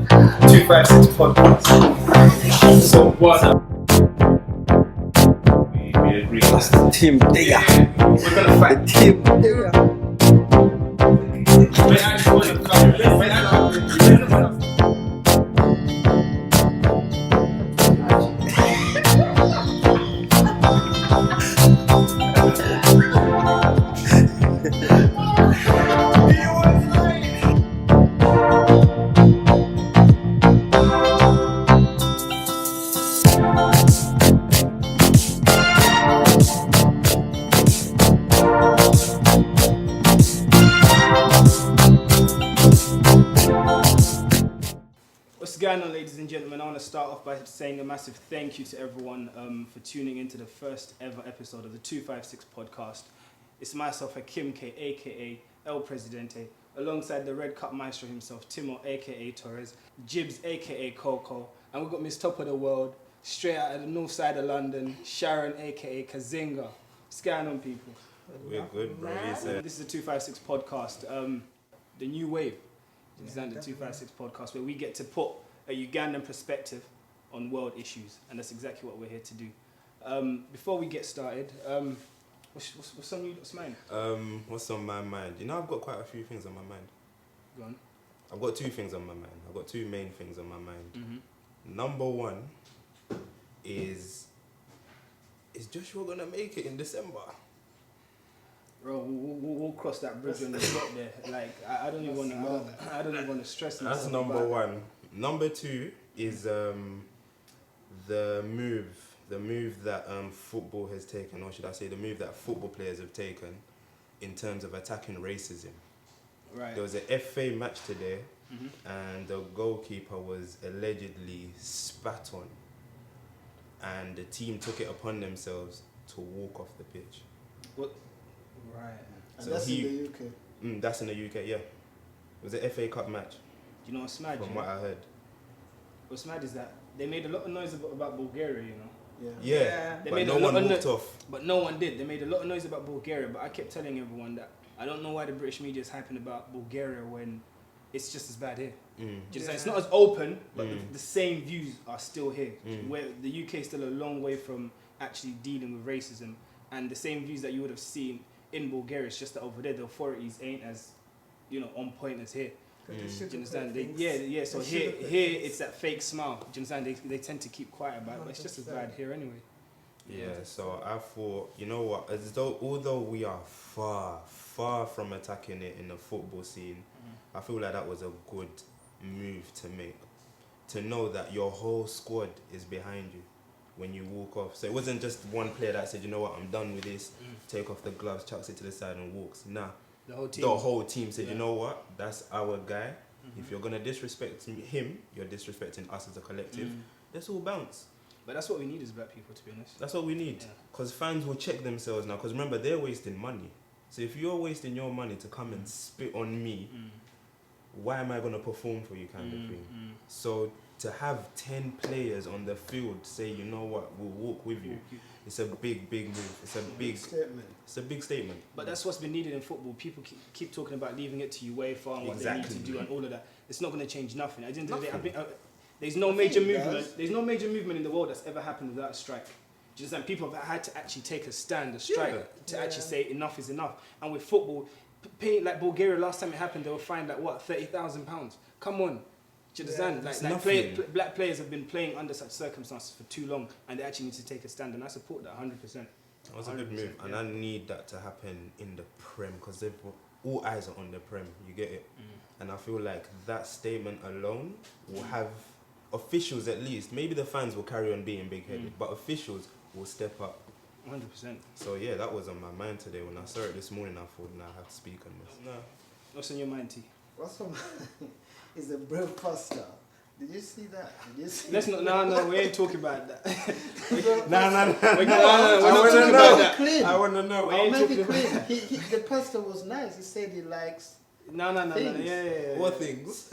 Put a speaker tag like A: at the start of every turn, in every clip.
A: 256 podcast. So what? We agree.
B: That's the team there.
A: We're gonna fight.
B: The team there.
A: Wait, actually, wait, actually. What's going on, ladies and gentlemen? I want to start off by saying a massive thank you to everyone for tuning into the first ever episode of the 256 podcast. It's myself, Hakim K, aka El Presidente, alongside the Red Cup Maestro himself, Timo, aka Torres, Jibs, aka Coco, and we've got Miss Top of the World, straight out of the north side of London, Sharon, aka Kazinga. What's going on, people?
C: We're good, bro.
A: This is the 256 podcast, the new wave. This is the 256 podcast, where we get to put a Ugandan perspective on world issues, and that's exactly what we're here to do. Before we get started, what's on you lot's mind?
C: What's on my mind? You know, I've got quite a few things on my mind.
A: Go on.
C: I've got two things on my mind. I've got two main things on my mind.
A: Mm-hmm.
C: Number one is Joshua gonna make it in December?
A: Bro, we'll cross that bridge when we get there. Like, I don't even want to stress myself.
C: That's number one. Number two is the move that football has taken, or should I say the move that football players have taken in terms of attacking racism.
A: Right.
C: There was an FA match today,
A: Mm-hmm.
C: and the goalkeeper was allegedly spat on, and the team took it upon themselves to walk off the pitch.
A: What? Right.
D: And
C: So
D: that's
C: he-
D: in the UK.
C: That's in the UK, yeah. It was an FA Cup match,
A: You know what's mad?
C: from
A: yeah?
C: what I heard.
A: What's mad is that they made a lot of noise about Bulgaria, you know.
D: Yeah.
C: Yeah,
A: They
C: but
A: made
C: no
A: a lot
C: one
A: of
C: walked off.
A: But no one did. They made a lot of noise about Bulgaria, but I kept telling everyone that I don't know why the British media is hyping about Bulgaria when it's just as bad here. Just it's not as open, but the same views are still here. Where the UK is still a long way from actually dealing with racism, and the same views that you would have seen in Bulgaria, it's just that over there the authorities ain't as, on point as here. Do you understand? Yeah. So here it's that fake smile. Do you understand? They tend to keep quiet about it, but it's just as bad here anyway.
C: Yeah, so I thought, you know what, although we are far from attacking it in the football scene, I feel like that was a good move to make. To know that your whole squad is behind you when you walk off. So it wasn't just one player that said, you know what, I'm done with this, take off the gloves, chucks it to the side and walks. Nah,
A: The whole team.
C: the whole team said, you know what, that's our guy. If you're going to disrespect him, you're disrespecting us as a collective. Let's all bounce.
A: But that's what we need as black people, to be honest.
C: That's what we need.
A: Yeah.
C: Because fans will check themselves now. Because remember, they're wasting money. So if you're wasting your money to come and spit on me, why am I going to perform for you kind of thing? So to have 10 players on the field say, you know what, we'll walk with you. It's a big move. It's a big statement.
A: But that's what's been needed in football. People keep talking about leaving it to UEFA and what they need to do and all of that. It's not going to change nothing. At the end of the day, there's no major movement. There's no major movement in the world that's ever happened without a strike. Do you understand? People have had to actually take a stand, a strike, to actually say enough is enough. And with football, paying like Bulgaria, last time it happened, they were fined like what, £30,000. Come on. Do you understand? Black players have been playing under such circumstances for too long, and they actually need to take a stand, and I support that 100%.
C: That was a good move, and I need that to happen in the Prem, because all eyes are on the Prem, you get it? And I feel like that statement alone will have officials, at least, maybe the fans will carry on being big-headed, but officials will step up.
A: 100%.
C: So yeah, that was on my mind today. When I saw it this morning, I thought, nah, I have to speak on this.
A: No. What's on your mind, T?
D: What's on is the bread pasta. Did you see that?
A: Let's not. No, we ain't talking about that.
C: No.
A: We're not talking about that.
D: Clean.
C: I want to know.
D: I'll make it clean. The pasta was nice. He said he likes.
A: No. Yeah.
C: What things?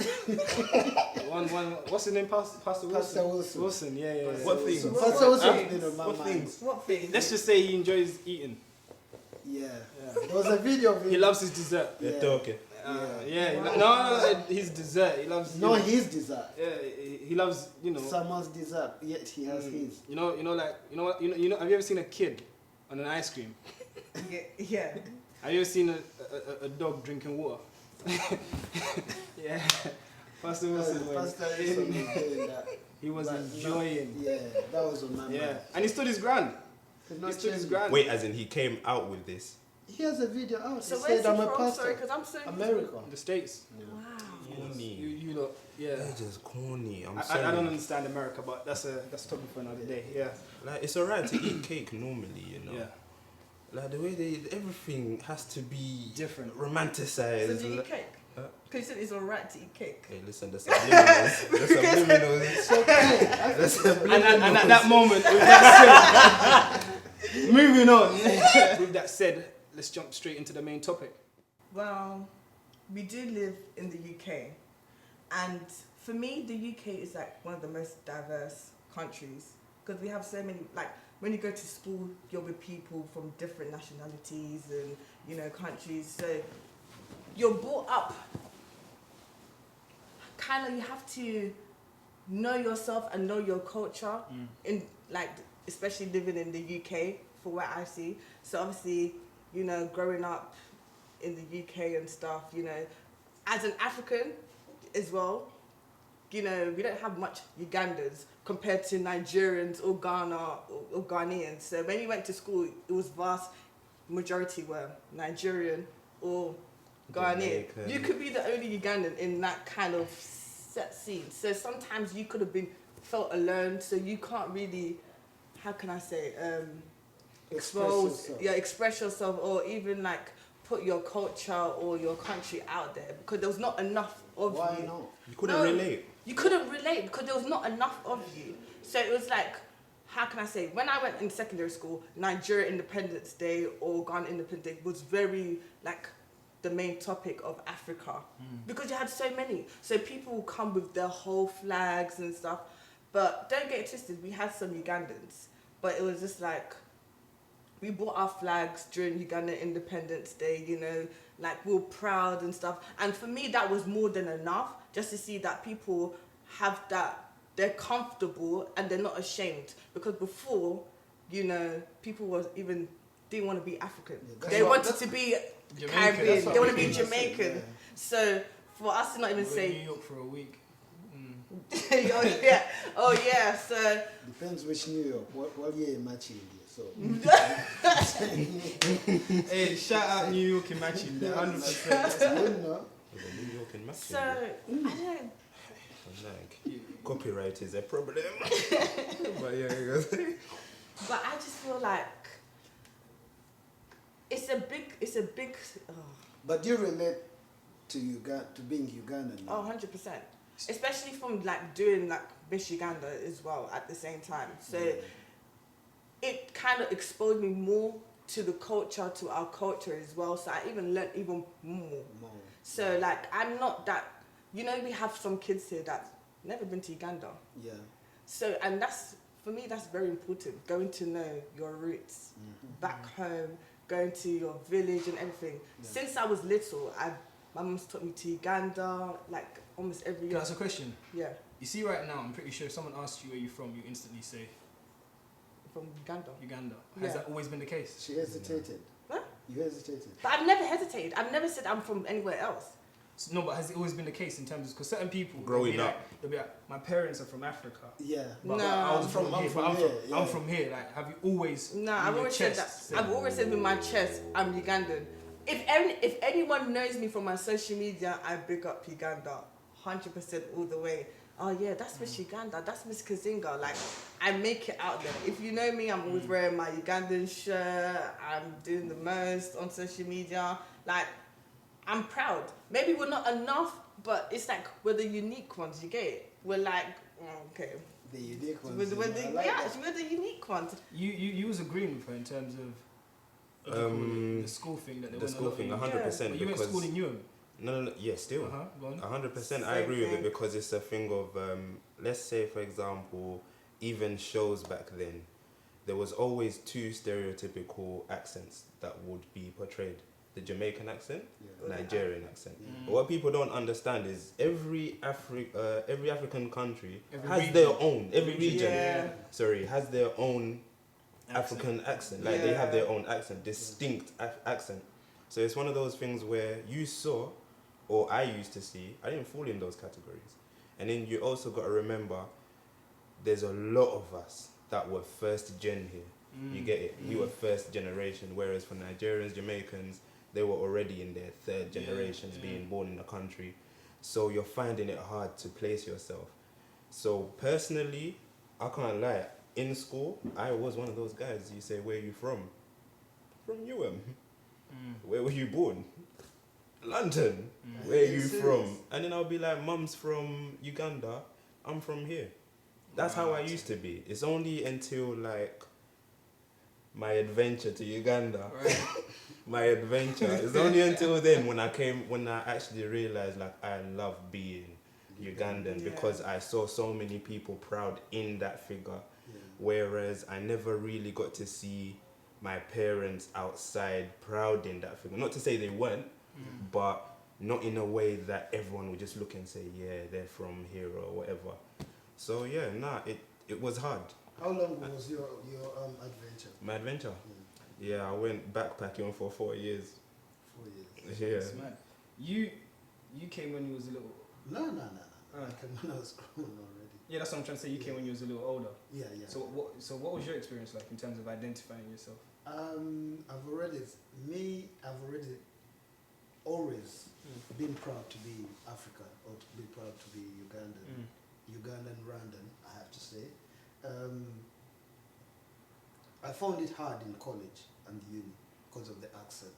A: One. What's his name? Pastor Wilson.
D: Pastor Wilson.
A: Wilson. Yeah.
C: What things?
D: Pastor Wilson
A: Huh?
D: did on my
C: What
D: mind.
C: things?
D: What things?
A: Let's just say he enjoys eating.
D: Yeah. There was a video of him.
A: He loves his dessert.
D: Yeah.
C: You're talking.
A: No, his dessert. He loves.
D: No, his dessert.
A: Yeah, he loves.
D: Someone's dessert, yet he has his.
A: You know. Have you ever seen a kid on an ice cream?
E: Yeah.
A: Have you ever seen a dog drinking water? Yeah. Pastor Wilson.
D: Pastor Wilson was doing that.
A: He was
D: But
A: enjoying.
D: Yeah, that was on my mind.
A: Yeah, and he stood his ground.
D: He's
A: He
D: not
A: stood his
D: changing.
A: ground.
C: Wait, as in he came out with this?
D: He has a video out.
E: So
D: he
E: where's
D: said,
E: he
D: I'm a
E: from?
D: pastor.
E: Sorry, because I'm so
D: America.
A: The States.
E: Wow.
C: Corny.
A: You lot. Yeah.
C: They're just corny. I'm
A: I
C: sorry.
A: don't understand America, but that's a topic for another day. Yeah.
C: Like, it's alright to eat cake normally, you know.
A: Yeah.
C: Like the way everything has to be
A: Different.
C: romanticized.
E: So do you eat
C: Like-
E: cake? Because you said it's alright to eat cake.
C: Hey, listen, the subliminals. The subliminals.
D: It's okay.
C: The subliminals.
A: And at that moment, with that said, moving on. With that said, let's jump straight into the main topic.
E: Well, we do live in the UK, and for me, the UK is like one of the most diverse countries because we have so many. Like when you go to school, you're with people from different nationalities and countries. So you're brought up. Kind of, you have to know yourself and know your culture in like, especially living in the UK for what I see. So obviously, growing up in the UK and stuff, as an African as well, we don't have much Ugandans compared to Nigerians or Ghana or Ghanaians. So when you went to school, it was vast majority were Nigerian or Ghanaian.
C: Jamaican.
E: You could be the only Ugandan in that kind of set scene. So sometimes you could have felt alone. So you can't really, how can I say, express yourself, or even like put your culture or your country out there because there was not enough of you.
D: Why not?
C: You couldn't relate.
E: You couldn't relate because there was not enough of you. So it was like, how can I say, when I went in secondary school, Nigeria Independence Day or Ghana Independence Day was very like the main topic of Africa because you had so many. So people will come with their whole flags and stuff. But don't get it twisted, we had some Ugandans, but it was just like, we bought our flags during Uganda Independence Day, like we were proud and stuff. And for me, that was more than enough just to see that people have that, they're comfortable and they're not ashamed. Because before, people didn't want to be African.
D: Yeah,
E: they wanted to be
A: Jamaican,
E: Caribbean,
A: that's
E: they
A: what
E: want to
A: we
E: be
A: mean.
E: Jamaican.
D: Yeah.
E: So for us to not even
A: We're in
E: say,
A: New York for a week.
E: oh yeah, so
D: Depends which New York. What year you matching there? So.
A: Hey, shout out New York and matching there, 100%.
D: Good, no?
C: With a New York and
E: so I don't.
C: Like, copyright is a problem. But yeah, you go.
E: But I just feel like it's a big.
D: But you relate to Uganda, to being Ugandan now?
E: Oh, 100%. Especially from like doing like Miss Uganda as well at the same time. So it kind of exposed me more to the culture, to our culture as well. So I even learned even more. So like I'm not that. We have some kids here that never been to Uganda.
D: Yeah.
E: So and for me that's very important. Going to know your roots back home, going to your village and everything.
D: Yeah.
E: Since I was little, my mum's took me to Uganda like almost every
A: Can I
E: year.
A: ask a question?
E: Yeah,
A: You see, right now, I'm pretty sure if someone asks you where you're from, you instantly say
E: from Uganda.
A: Uganda. Has
E: Yeah.
A: that always been the case?
D: She hesitated.
E: Huh?
D: You hesitated.
E: But I've never hesitated. I've never said I'm from anywhere else.
A: No, but has it always been the case in terms of, because certain people
C: Growing up.
A: they'll be like, my parents are from Africa.
D: Yeah.
A: But
E: No.
A: I was
D: I'm
A: from
D: from
A: here.
D: here,
A: I'm
D: yeah.
A: from here. Like, have you always?
E: No,
A: in
E: I've
A: your
E: always said
A: chest
E: that. I've always said with my chest, I'm Ugandan. If anyone knows me from my social media, I big up Uganda, 100% all the way. Oh yeah, that's Miss Uganda, that's Miss Kazinga. Like, I make it out there. If you know me, I'm always wearing my Ugandan shirt. I'm doing the most on social media. Like, I'm proud. Maybe we're not enough, but it's like we're the unique ones. You get it? We're like, okay.
D: The unique ones.
E: We're
D: I
E: the,
D: like
E: yeah,
D: that.
E: we're the unique ones.
A: You was agreeing with her in terms of what do you call it, the school thing that they
C: The
A: weren't
C: school thing,
A: allowing.
C: 100%.
A: But you went to
C: Because
A: school in Newham.
C: no, yeah, still.
A: Go on.
C: 100%. I
E: Same
C: agree with
E: thing.
C: it because it's a thing of, let's say, for example, even shows back then, there was always two stereotypical accents that would be portrayed. the Jamaican accent,
D: Yeah.
C: Nigerian accent. But what people don't understand is every African country
A: Every
C: has
A: region.
C: their own. Every region,
E: Yeah.
C: has their own
A: Accent.
C: African accent. Like they have their own accent, distinct accent. So it's one of those things where you saw, or I used to see, I didn't fall in those categories. And then you also got to remember, there's a lot of us that were first gen here. You get it? We were first generation, whereas for Nigerians, Jamaicans, they were already in their third generations being born in the country. So you're finding it hard to place yourself. So personally, I can't lie. In school, I was one of those guys. You say, where are you from? From Where were you born? London. Where are you from? And then I'll be like, Mum's from Uganda. I'm from here. That's how I used to be. It's only until like my adventure to Uganda. My adventure. It's only until then when I actually realized like I love being Ugandan because I saw so many people proud in that figure. Whereas I never really got to see my parents outside proud in that figure. Not to say they weren't, but not in a way that everyone would just look and say, yeah, they're from here or whatever. So yeah, it was hard.
D: How long was your adventure?
C: My adventure? Yeah, I went backpacking for 4 years.
D: 4 years.
C: Yeah.
A: That's mad. You came when you was a little.
D: No. I came when I was grown already.
A: Yeah, that's what I'm trying to say. You came when you was a little older.
D: Yeah.
A: So what was your experience like in terms of identifying yourself?
D: I've already always been proud to be African or to be proud to be Ugandan. Ugandan, Rwandan, I have to say. I found it hard in college and uni because of the accent.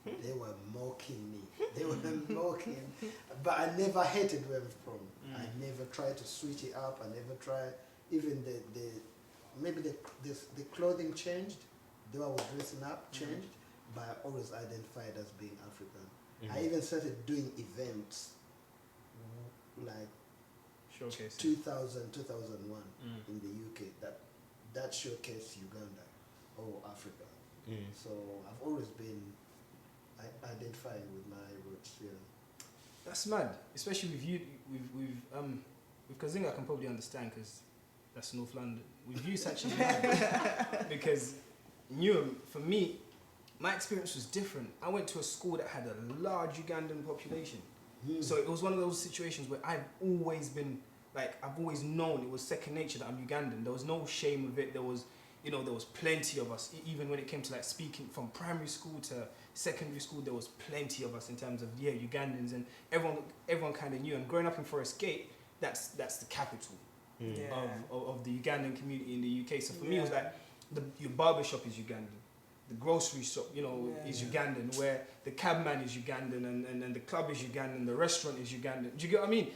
D: They were mocking me. But I never hated where I'm from. I never tried to switch it up. I never tried, even the clothing changed, though I was dressing up, changed, but I always identified as being African. I even started doing events like
A: Showcase.
D: 2000, 2001 in the UK that showcased Uganda or Africa. So I've always been identifying with my roots. Yeah.
A: That's mad, especially with you. With Kazinga, I can probably understand because that's North London. With you, it's actually mad because Newham, for me, my experience was different. I went to a school that had a large Ugandan population. So it was one of those situations where I've always been, like, I've always known it was second nature that I'm Ugandan. There was no shame of it. There was plenty of us. Even when it came to like speaking from primary school to secondary school, there was plenty of us in terms of Ugandans, and everyone kind of knew. And growing up in Forest Gate, that's the capital of the Ugandan community in the UK. So for me, it was like your barber shop is Ugandan. The grocery shop, is Ugandan, where the cabman is Ugandan, and the club is Ugandan, the restaurant is Ugandan. Do you get what I mean?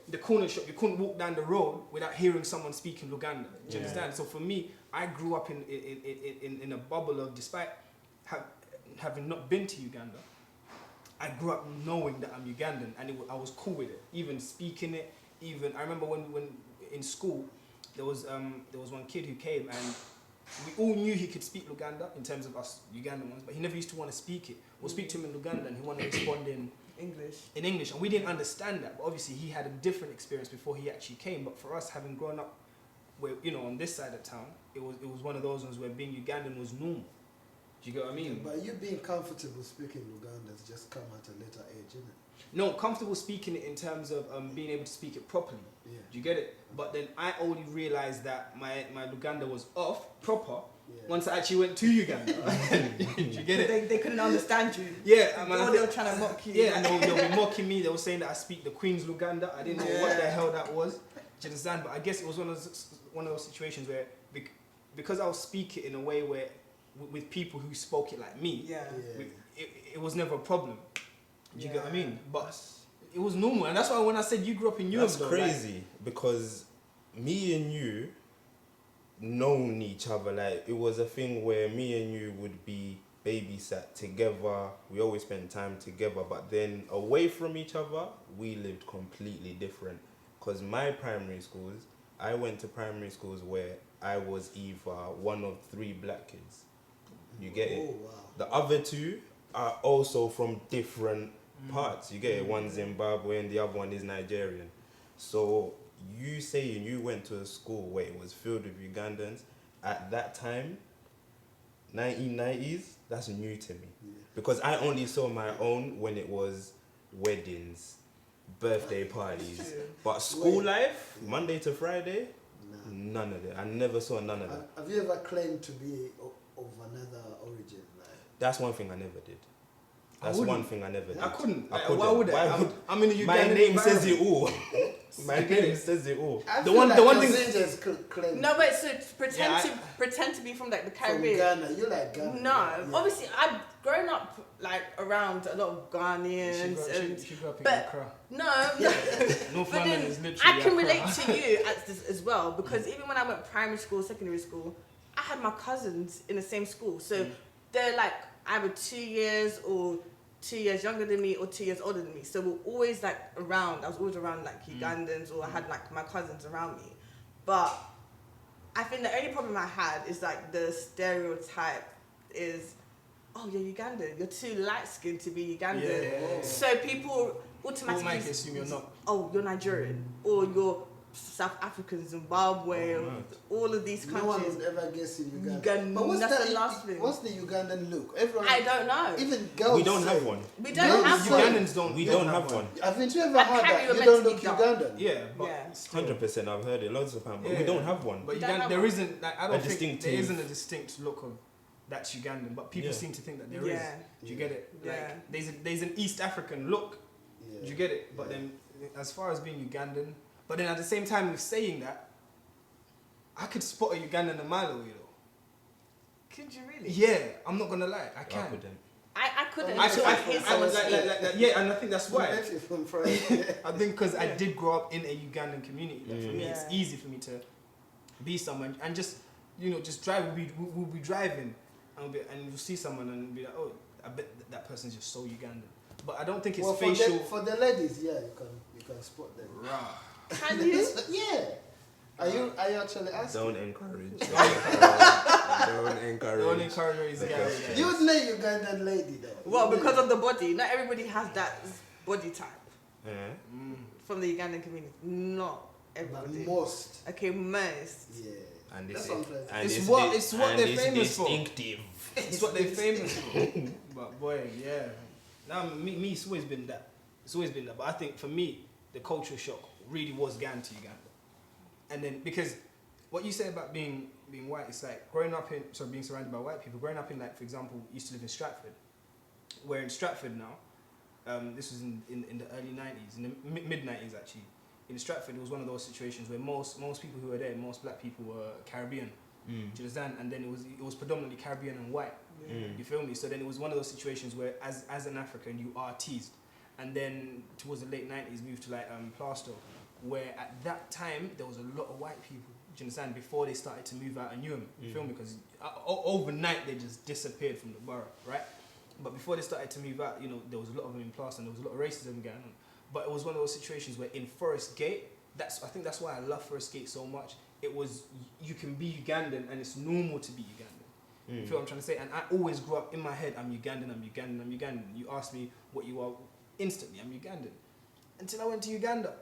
A: The corner shop, you couldn't walk down the road without hearing someone speaking Luganda. Do you understand? So for me, I grew up in a bubble of, despite having not been to Uganda, I grew up knowing that I'm Ugandan, and I was cool with it. Even speaking it, I remember when in school, there was one kid who came and we all knew he could speak Luganda in terms of us Ugandan ones, but he never used to want to speak it. We'll speak to him in Luganda and he wanted to respond in English, and we didn't understand that. But obviously he had a different experience before he actually came. But for us, having grown up where, on this side of town, it was one of those ones where being Ugandan was normal. Do you get what I mean?
D: But you being comfortable speaking Luganda has just come at a later age, isn't it?
A: No, comfortable speaking it in terms of being able to speak it properly.
D: Yeah.
A: Do you get it? But then I only realised that my Luganda was proper once I actually went to Uganda. Do you get it?
E: They couldn't understand you.
A: Yeah,
E: They were trying to mock you.
A: Yeah, and they'll be mocking me. They were saying that I speak the Queen's Luganda. I didn't know what the hell that was. Do you understand? But I guess it was one of those situations where because I was speaking in a way where with people who spoke it like me, it was never a problem. Do you get what I mean? But it was normal, and that's why when I said you grew up in Newham,
C: that's crazy because me and you known each other. Like it was a thing where me and you would be babysat together. We always spent time together, but then away from each other, we lived completely different. Because my primary schools, I went to primary schools where I was either one of 3 black kids. You get it?
D: Oh, wow.
C: The other 2, are also from different parts. You get it? One's Zimbabwean, the other one is Nigerian. So you saying you went to a school where it was filled with Ugandans at that time, 1990s, that's new to me.
D: Yeah.
C: Because I only saw my own when it was weddings, birthday parties. But school life, Monday to Friday, none of it. I never saw none of that.
D: Have you ever claimed to be of another origin? Like,
C: That's one thing I never did. That's one thing I never did.
A: I couldn't.
C: I couldn't.
A: Why would I? I'm in a Ugandan
C: My name says it
A: environment.
C: all. My name says it all.
D: I
A: The
D: feel
A: one-
D: like
A: the one
D: your
A: thing-
D: sisters claim
E: No, but so pretend
A: Yeah,
E: pretend to be from like the
D: from
E: Caribbean.
D: Ghana. You like Ghana?
E: No,
D: Yeah.
E: obviously I've grown up like around a lot of
A: She
E: Ghanaians
A: grew up in
E: but-
A: Accra.
E: no,
A: North
E: but
A: London
E: then
A: is literally
E: I can
A: Accra.
E: relate to you as well because even when I went primary school, secondary school, I had my cousins in the same school, so they're like either 2 years or 2 years younger than me or 2 years older than me. So we're always like around. I was always around like Ugandans or I had like my cousins around me. But I think the only problem I had is like the stereotype is, oh, you're Ugandan. You're too light skinned to be Ugandan.
A: Yeah.
E: So people automatically
A: Automatically assume you're not.
E: oh, you're Nigerian or you're South African, Zimbabwe, all of these
D: No one
E: countries.
D: would ever guess in Uganda.
E: Ugandan,
D: But what's
E: that's
D: the
E: the last thing.
D: What's the Ugandan look? Everyone,
E: I don't know.
D: even girls.
C: We don't
D: say-
C: have one.
E: We
D: No,
E: don't have one.
A: Ugandans don't.
C: We don't have one.
D: Haven't you ever
E: I
D: heard
E: carry
D: that?
E: your
D: You don't
E: mentally
D: look
E: dark.
D: Ugandan.
A: Yeah, but
E: Yeah.
A: still.
C: 100%. I've heard it loads of times, but we
A: Yeah.
C: don't have one.
A: But
E: We don't have
A: there
E: one.
A: isn't. Like, I
C: A
A: don't think
C: distinctive-
A: there isn't a distinct look of that's Ugandan, but people
C: Yeah.
A: seem to think that there is.
E: Yeah.
A: Do you get it?
E: Yeah.
A: Like there's an East African look.
D: Yeah.
A: Do you get it? But
D: Yeah.
A: then, as far as being Ugandan, but then at the same time with saying that, I could spot a Ugandan a mile away though.
E: Could you really?
A: Yeah, I'm not gonna lie, I
C: I
A: can.
C: couldn't.
E: I couldn't.
A: I,
E: until
A: I,
E: his
A: I was
E: house.
A: like, yeah, and I think that's why.
D: If you're from France,
A: I think because I
E: Yeah.
A: did grow up in a Ugandan community. That for me, it's
E: Yeah.
A: easy for me to be someone and just, just drive. We'll be driving and we'll see someone and be like, oh, I bet that person's just so Ugandan. But I don't think it's
D: well,
A: facial.
D: for the ladies, yeah, you can spot them.
A: Rah.
E: Can you?
D: Yeah. Are you actually asking?
C: Don't encourage. Don't encourage.
A: The only corridor is Gary.
C: Okay.
D: You would like Ugandan lady though.
E: Well, because of the body. Not everybody has that body type
C: Yeah.
E: from the Ugandan community. Not
D: But
E: everybody.
D: most.
E: Okay, most.
D: Yeah.
C: And
D: That's
C: this
D: what I'm
C: is,
D: trying to
C: and
A: It's
C: this
A: what-
C: is-
A: it's what
C: and
A: they're
C: it's
A: famous for.
C: distinctive.
A: It's what they're famous for. But boy, yeah. Now me, it's always been that. It's always been that. But I think for me, the cultural shock really was Ghana to Uganda. And then because what you say about being white, it's like being surrounded by white people. Growing up in, like, for example, used to live in Stratford. We're in Stratford now. This was in the early 90s, in the mid 90s actually. In Stratford, it was one of those situations where most people who were there, most black people were Caribbean. Do you understand? And then it was predominantly Caribbean and white. You feel me? So then it was one of those situations where, as an African, you are teased. And then towards the late 90s, moved to like Plaistow, where at that time there was a lot of white people. Do you understand? Before they started to move out of Newham, you feel me? Because overnight they just disappeared from the borough, right? But before they started to move out, there was a lot of them in Plaistow, and there was a lot of racism going on. But it was one of those situations where in Forest Gate, I think that's why I love Forest Gate so much. It was, you can be Ugandan and it's normal to be Ugandan. You feel what I'm trying to say? And I always grew up in my head, I'm Ugandan, I'm Ugandan, I'm Ugandan. You ask me what you are, instantly, I'm Ugandan. Until I went to Uganda.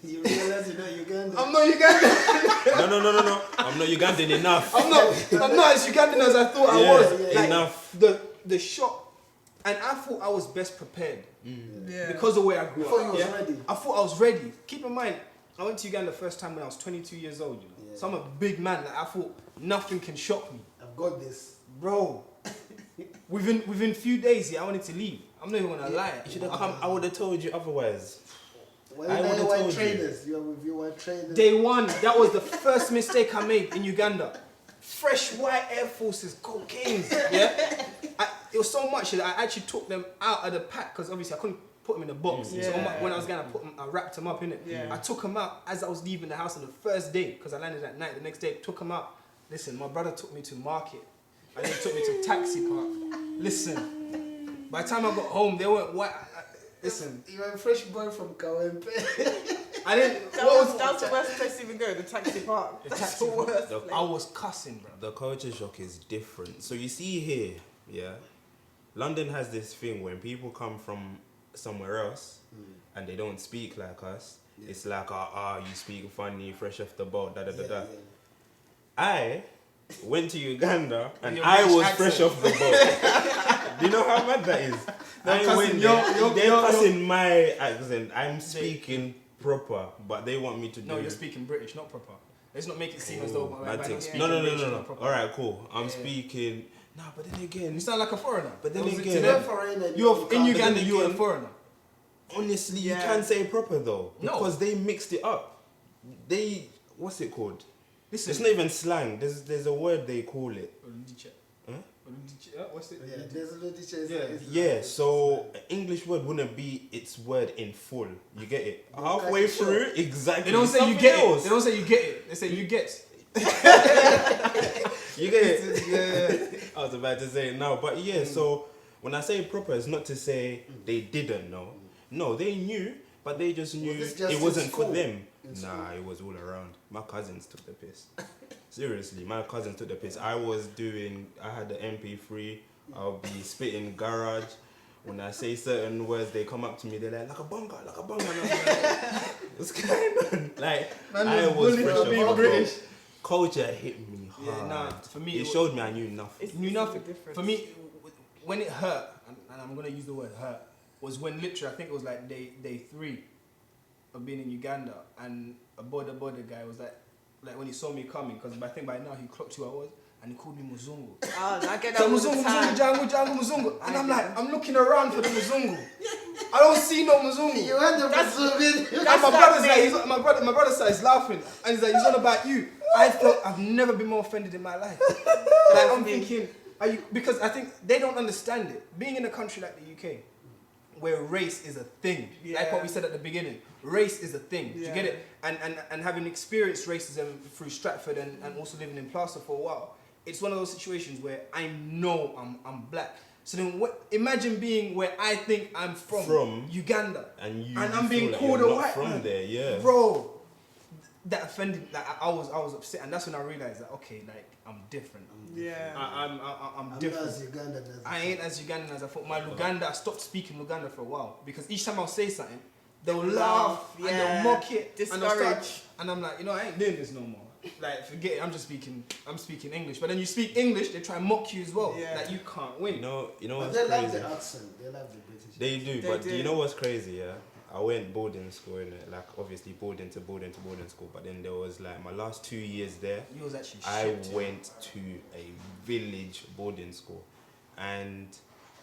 D: You realize you're not Ugandan.
A: I'm not Ugandan.
C: No. I'm not Ugandan enough.
A: I'm not as Ugandan as I thought I was.
D: yeah.
A: Like,
C: Enough.
A: The shock, and I thought I was best prepared
E: Yeah.
A: because of where I grew
D: You thought
A: up.
D: you was ready.
A: I thought I was ready. Keep in mind, I went to Uganda the first time when I was 22 years old.
D: Yeah.
A: So I'm a big man. Like, I thought nothing can shock me,
D: I've got this.
A: bro. within few days, I wanted to leave. I'm not even gonna lie.
C: You should have come. I would have told you otherwise.
D: When
C: I
D: you
C: would've
D: were
C: told you.
D: trainers, you were with your white trainers.
A: Day one, that was the first mistake I made in Uganda. Fresh white Air Forces, cocaines. Yeah, it was so much that I actually took them out of the pack because obviously I couldn't put them in a box. So
E: Yeah.
A: when I was gonna put them, I wrapped them up in it.
E: Yeah.
A: I took them out as I was leaving the house on the first day because I landed at night. The next day, took them out. Listen, my brother took me to market. And then he took me to taxi park. Listen, by the time I got home, they weren't white. Listen,
D: You were a fresh boy from Kawempe.
A: I didn't.
E: That was the worst place to even go, the taxi park.
A: The
E: That's
A: taxi
E: the
A: park.
E: worst.
A: I was cussing, bro.
C: The culture shock is different. So you see here, yeah, London has this thing when people come from somewhere else and they don't speak like us. Yeah. It's like, you speak funny, fresh off the boat, da da da da. Yeah. I went to Uganda and I was fresh off the boat. Do you know how mad that is? They're cussing my accent. I'm speaking proper, but they want me to do.
A: No, you're speaking British, not proper. Let's not make it seem as though.
C: No. All right, cool. I'm speaking. Nah, but then again,
A: you sound like a foreigner.
C: But then again,
A: you're in Uganda. You're a foreigner.
C: Honestly, you can't say proper though, because they mixed it up. What's it called? Listen, it's not even slang. There's a word they call it.
A: What's it?
D: Yeah, there's a lot.
C: Yeah. So English word wouldn't be its word in full. You get it? Halfway through, exactly.
A: They don't say you get it. They don't say you get it. They say you get.
C: You get it? Yeah. I was about to say it now, but yeah. So when I say proper, it's not to say they didn't know. No, they knew, but they just knew it wasn't for them. Nah, it was all around. My cousins took the piss. Seriously, my cousins took the piss. I had the MP3. I'll be spitting garage. When I say certain words, they come up to me. They're like a bunga. And I'm like, what's going on? Like, I was fresh off British. Culture hit me hard.
A: Yeah, nah, for me,
C: it showed me I knew nothing.
A: Knew nothing. For me, when it hurt, and I'm gonna use the word hurt, was when literally, I think it was like day 3 of being in Uganda, and a border guy was like when he saw me coming, because I think by now he clocked who I was, and he called me Muzungu.
E: Oh, I get that all the time.
A: Jangu, Muzungu. And I'm like, I'm looking around for the Muzungu. I don't see no Muzungu.
D: You want the Muzungu?
A: And my brother starts laughing, and he's like, he's on about you. I thought I've never been more offended in my life. Like, I'm thinking, because I think they don't understand it. Being in a country like the UK, where race is a thing, like what we said at the beginning, race is a thing. Do you get it? And having experienced racism through Stratford and also living in Plaster for a while, it's one of those situations where I know I'm black. So then, imagine being where I think I'm from Uganda, and I'm being called a white man.
C: There, yeah,
A: bro. That offended. Like I was upset, and that's when I realized that like I'm different. I'm different.
D: As Ugandan as
A: I ain't as Ugandan as I thought. My Luganda, I stopped speaking Luganda for a while because each time I'll say something, they'll laugh and they'll mock it,
E: discourage,
A: and I'm like, I ain't doing this no more. Like, forget it. I'm speaking English. But then you speak English, they try and mock you as well. Yeah. Like, you can't win.
C: You know
D: but
C: what's
D: they
C: crazy?
D: Love the accent. They love the British.
C: They do. But do you know what's crazy? Yeah, I went boarding school, innit? Like, obviously boarding school. But then there was like my last 2 years there.
A: You was actually
C: I went to a village boarding school, and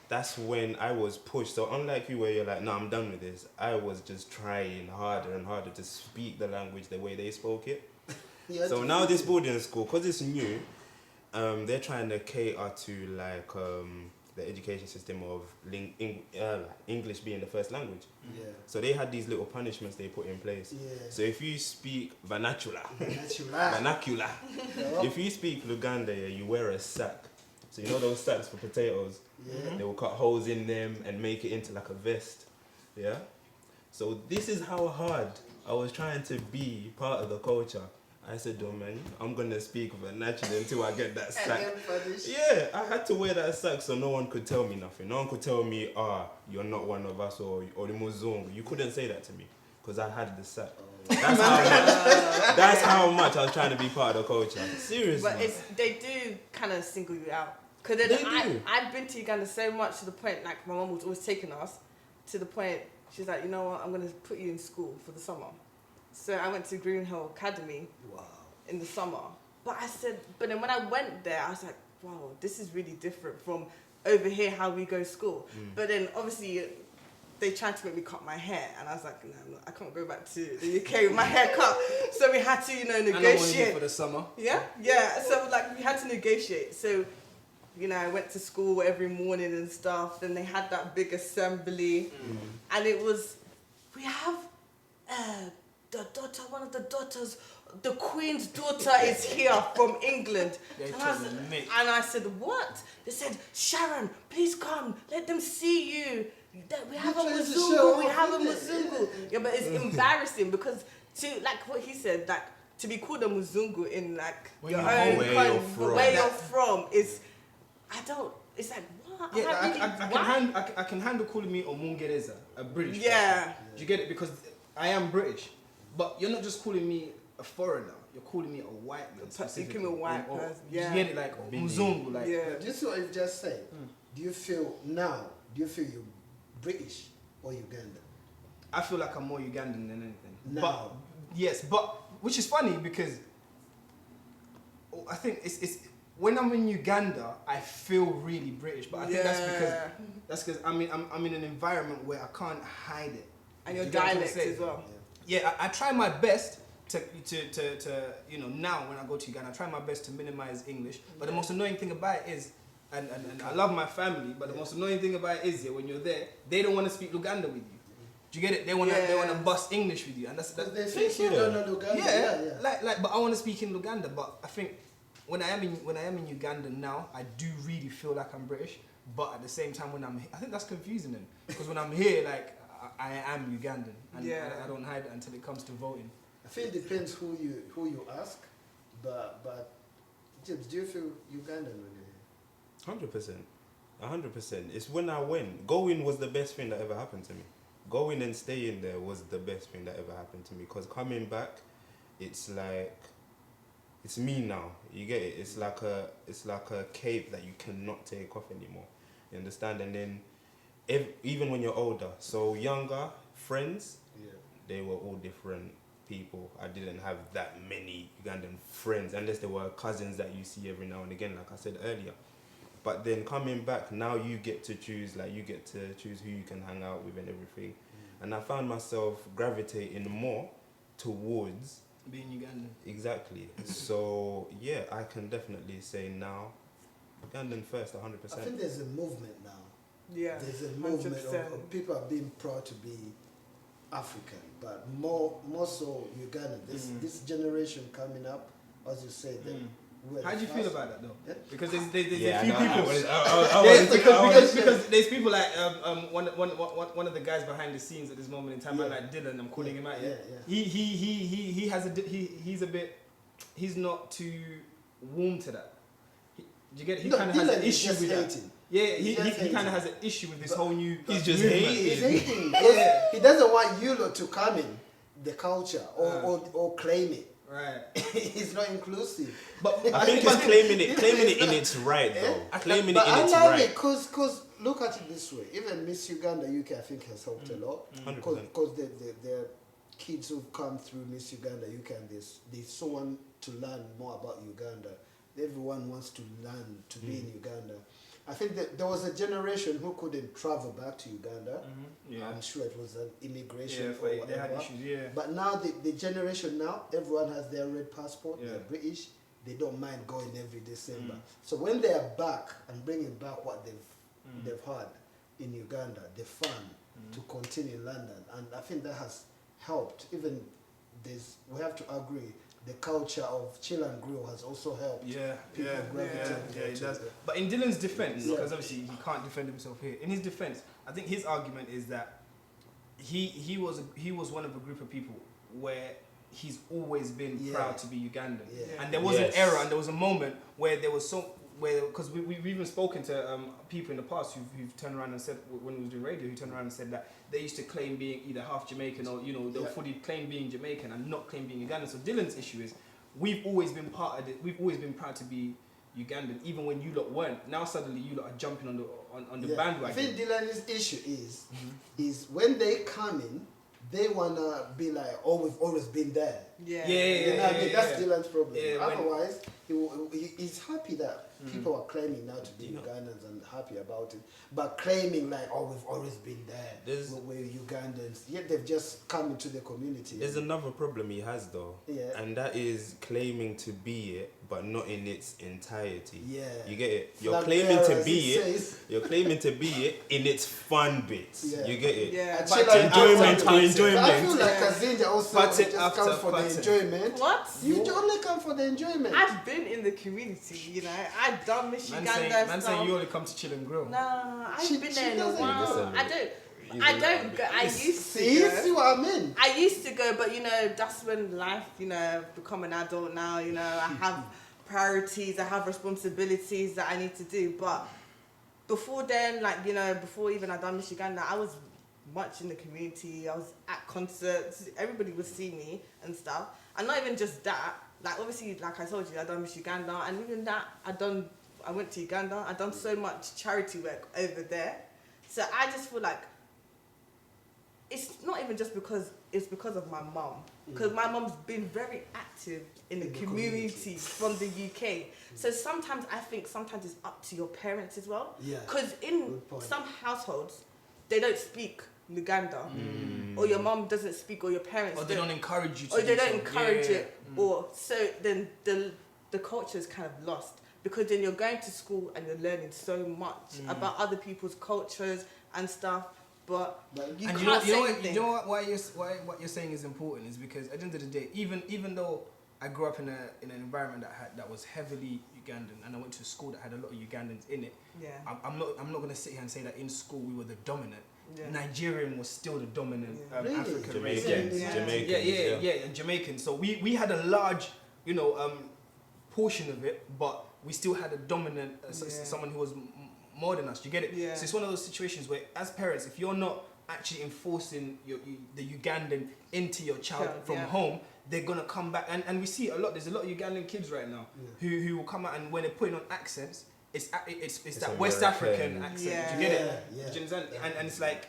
C: that's when I was pushed. So unlike you, where you're like, no, I'm done with this. I was just trying harder and harder to speak the language the way they spoke it. So now this boarding school, because it's new, they're trying to cater to like the education system of English being the first language.
D: Yeah.
C: So they had these little punishments they put in place. Yeah. So if you speak vernacular, if you speak Luganda, you wear a sack. So you know those sacks for potatoes? Yeah. They will cut holes in them and make it into like a vest. Yeah. So this is how hard I was trying to be part of the culture. I said, "Oh man, I'm gonna speak vernacular until I get that sack." Yeah, I had to wear that sack so no one could tell me nothing. No one could tell me, you're not one of us, or the Muzungu. You couldn't say that to me because I had the sack. That's how much I was trying to be part of the culture. Seriously.
E: But they do kind of single you out. Because I've been to Uganda so much to the point, like my mum was always taking us to the point, she's like, you know what, I'm going to put you in school for the summer. So I went to Green Hill Academy in the summer. But then when I went there, I was like, wow, this is really different from over here how we go to school. But then obviously they tried to make me cut my hair, and I was like, no, I can't go back to the UK with my hair cut. So we had to, negotiate
A: for the summer.
E: Yeah. So we had to negotiate. So, I went to school every morning and stuff. Then they had that big assembly, and it was, we have one of the daughters, the Queen's daughter is here from England. And I said, what? They said, Sharon, please come, let them see you. We have a Muzungu. Yeah, but it's embarrassing because like what he said, like to be called a Muzungu in like your own country, where you're from is, it's like, what?
A: Yeah,
E: Am
A: I can handle calling me Omungereza, a British
E: Yeah.
A: person. Do you get it? Because I am British. But you're not just calling me a foreigner, you're calling me a white man.
E: You call me a white person.
A: Do
E: Yeah.
A: you get it? Like Mzungu, like
E: Yeah.
D: Do you see what you've just said? Do you feel you're British or Ugandan?
A: I feel like I'm more Ugandan than anything.
D: Now.
A: But yes, but which is funny because I think it's when I'm in Uganda, I feel really British. But I think that's because I'm in an environment where I can't hide it.
E: And your
A: Do you get what I'm
E: dialect
A: saying?
E: as well.
A: Yeah, I try my best to now when I go to Uganda, I try my best to minimize English. But the most annoying thing about it is, and I love my family, but the most annoying thing about it is when you're there, they don't want to speak Luganda with you. Do you get it? They want to bust English with you, and that's
D: They think you don't know Luganda.
A: Like, but I want to speak in Luganda. But I think when I am in Uganda now, I do really feel like I'm British. But at the same time, I think that's confusing them because when I'm here, like I am Ugandan, and I don't hide it until it comes to voting.
D: I think it depends who you ask, but James, do you feel Ugandan when you're here?
C: 100%. It's when I went. Going was the best thing that ever happened to me. Going and staying there was the best thing that ever happened to me. Because coming back, it's like, it's me now. You get it? It's like a cape that you cannot take off anymore. You understand? And then, even when you're older, so younger friends, they were all different people. I didn't have that many Ugandan friends, unless they were cousins that you see every now and again, like I said earlier. But then coming back, now you get to choose, who you can hang out with and everything. And I found myself gravitating more towards
A: being Ugandan.
C: Exactly. So yeah, I can definitely say now, Ugandan first, 100%.
D: I think there's a movement now.
E: Yeah.
D: There's a movement of people are being proud to be African, but more so Ugandan. This generation coming up, as you say,
A: how do you feel about that though?
D: Yeah?
A: Because there's a few
C: people.
A: because there's people like one of the guys behind the scenes at this moment in time, like Dylan. I'm calling him out. He's not too warm to that. Do you get it? He kind of has an issue with that. Yeah, he kind of has an issue with this whole new.
C: He's just
A: movement.
D: He's hating. He doesn't want you lot to come in the culture or claim it.
A: Right.
D: He's not inclusive.
C: But I think he's claiming it in its right though. Claiming it in its
D: I love
C: right.
D: it because look at it this way. Even Miss Uganda UK I think has helped a lot.
C: 100%.
D: Because the kids who've come through Miss Uganda UK and they so want to learn more about Uganda. Everyone wants to learn to be in Uganda. I think that there was a generation who couldn't travel back to Uganda. I'm sure it was an immigration or whatever.
A: They had issues,
D: But now the generation now, everyone has their red passport. They're British. They don't mind going every December. So when they are back and bringing back what they've had in Uganda, they're fun to continue in London, and I think that has helped. Even we have to agree. The culture of chill and grill has also helped. People gravitate
A: it does. But in Dylan's defense, because obviously he can't defend himself here. In his defense, I think his argument is that he was one of a group of people where he's always been proud to be Ugandan. And there was an era and there was a moment where there was because we've even spoken to people in the past who've turned around and said, when we was doing radio, who turned around and said that they used to claim being either half Jamaican or, they'll fully claim being Jamaican and not claim being Ugandan. So Dylan's issue is, we've always been part of it. We've always been proud to be Ugandan, even when you lot weren't. Now suddenly you lot are jumping on the bandwagon.
D: I think Dylan's issue is when they come in, they wanna be like, oh, we've always been there. That's Dylan's problem. Otherwise, he's happy that people are claiming now to be Ugandans and happy about it, but claiming like, oh, we've always been there. We're Ugandans. Yet they've just come into the community.
C: There's another problem he has though, and that is claiming to be it, but not in its entirety. You get it? You're claiming to be it. You're claiming to be it in its fun bits. You get it?
D: But
C: enjoyment.
D: I feel like Kazinja also just comes for the enjoyment.
E: What?
D: You only come for the enjoyment.
E: I've been in the community, I've done Miss Uganda stuff.
A: Man saying you only come to chill and grill.
E: No, I've been there in a while. I don't go. I used to
D: see what I mean?
E: I used to go, but that's when life, become an adult now, I have priorities, I have responsibilities that I need to do, but before then, like, you know, before even I done Miss Uganda, I was much in the community. I was at concerts. Everybody would see me and stuff. And not even just that. Like, obviously, like I told you, I done Miss Uganda, and even that, I went to Uganda. I done so much charity work over there. So I just feel like it's not even just because it's because of my mum. Because my mum's been very active in the community from the UK. So sometimes I think it's up to your parents as well.
D: Yeah.
E: Because in some households, they don't speak Luganda, or your mum doesn't speak, or your parents
A: Or they don't encourage you to
E: or
A: do
E: they don't
A: so.
E: encourage
A: Yeah.
E: it, or so then the culture is kind of lost, because then you're going to school and you're learning so much about other people's cultures and stuff, but you
A: And
E: can't say
A: what,
E: anything.
A: you know what what you're saying is important is because at the end of the day, even though I grew up in an environment that was heavily Ugandan, and I went to a school that had a lot of Ugandans in it.
E: Yeah.
A: I'm not gonna sit here and say that in school we were the dominant.
E: Yeah.
A: Nigerian was still the dominant
D: Really?
A: African race.
C: Jamaicans.
E: Yeah.
C: Jamaicans.
A: Yeah, and Jamaican. So we had a large, portion of it, but we still had a dominant, someone who was more than us. Do you get it?
E: Yeah.
A: So it's one of those situations where, as parents, if you're not actually enforcing the Ugandan into your child from home, they're gonna come back, and we see a lot. There's a lot of Ugandan kids right now who will come out, and when they're putting on accents, it's that West African accent.
E: Yeah.
A: Do you get it?
D: Yeah.
A: Do you understand? And it's like,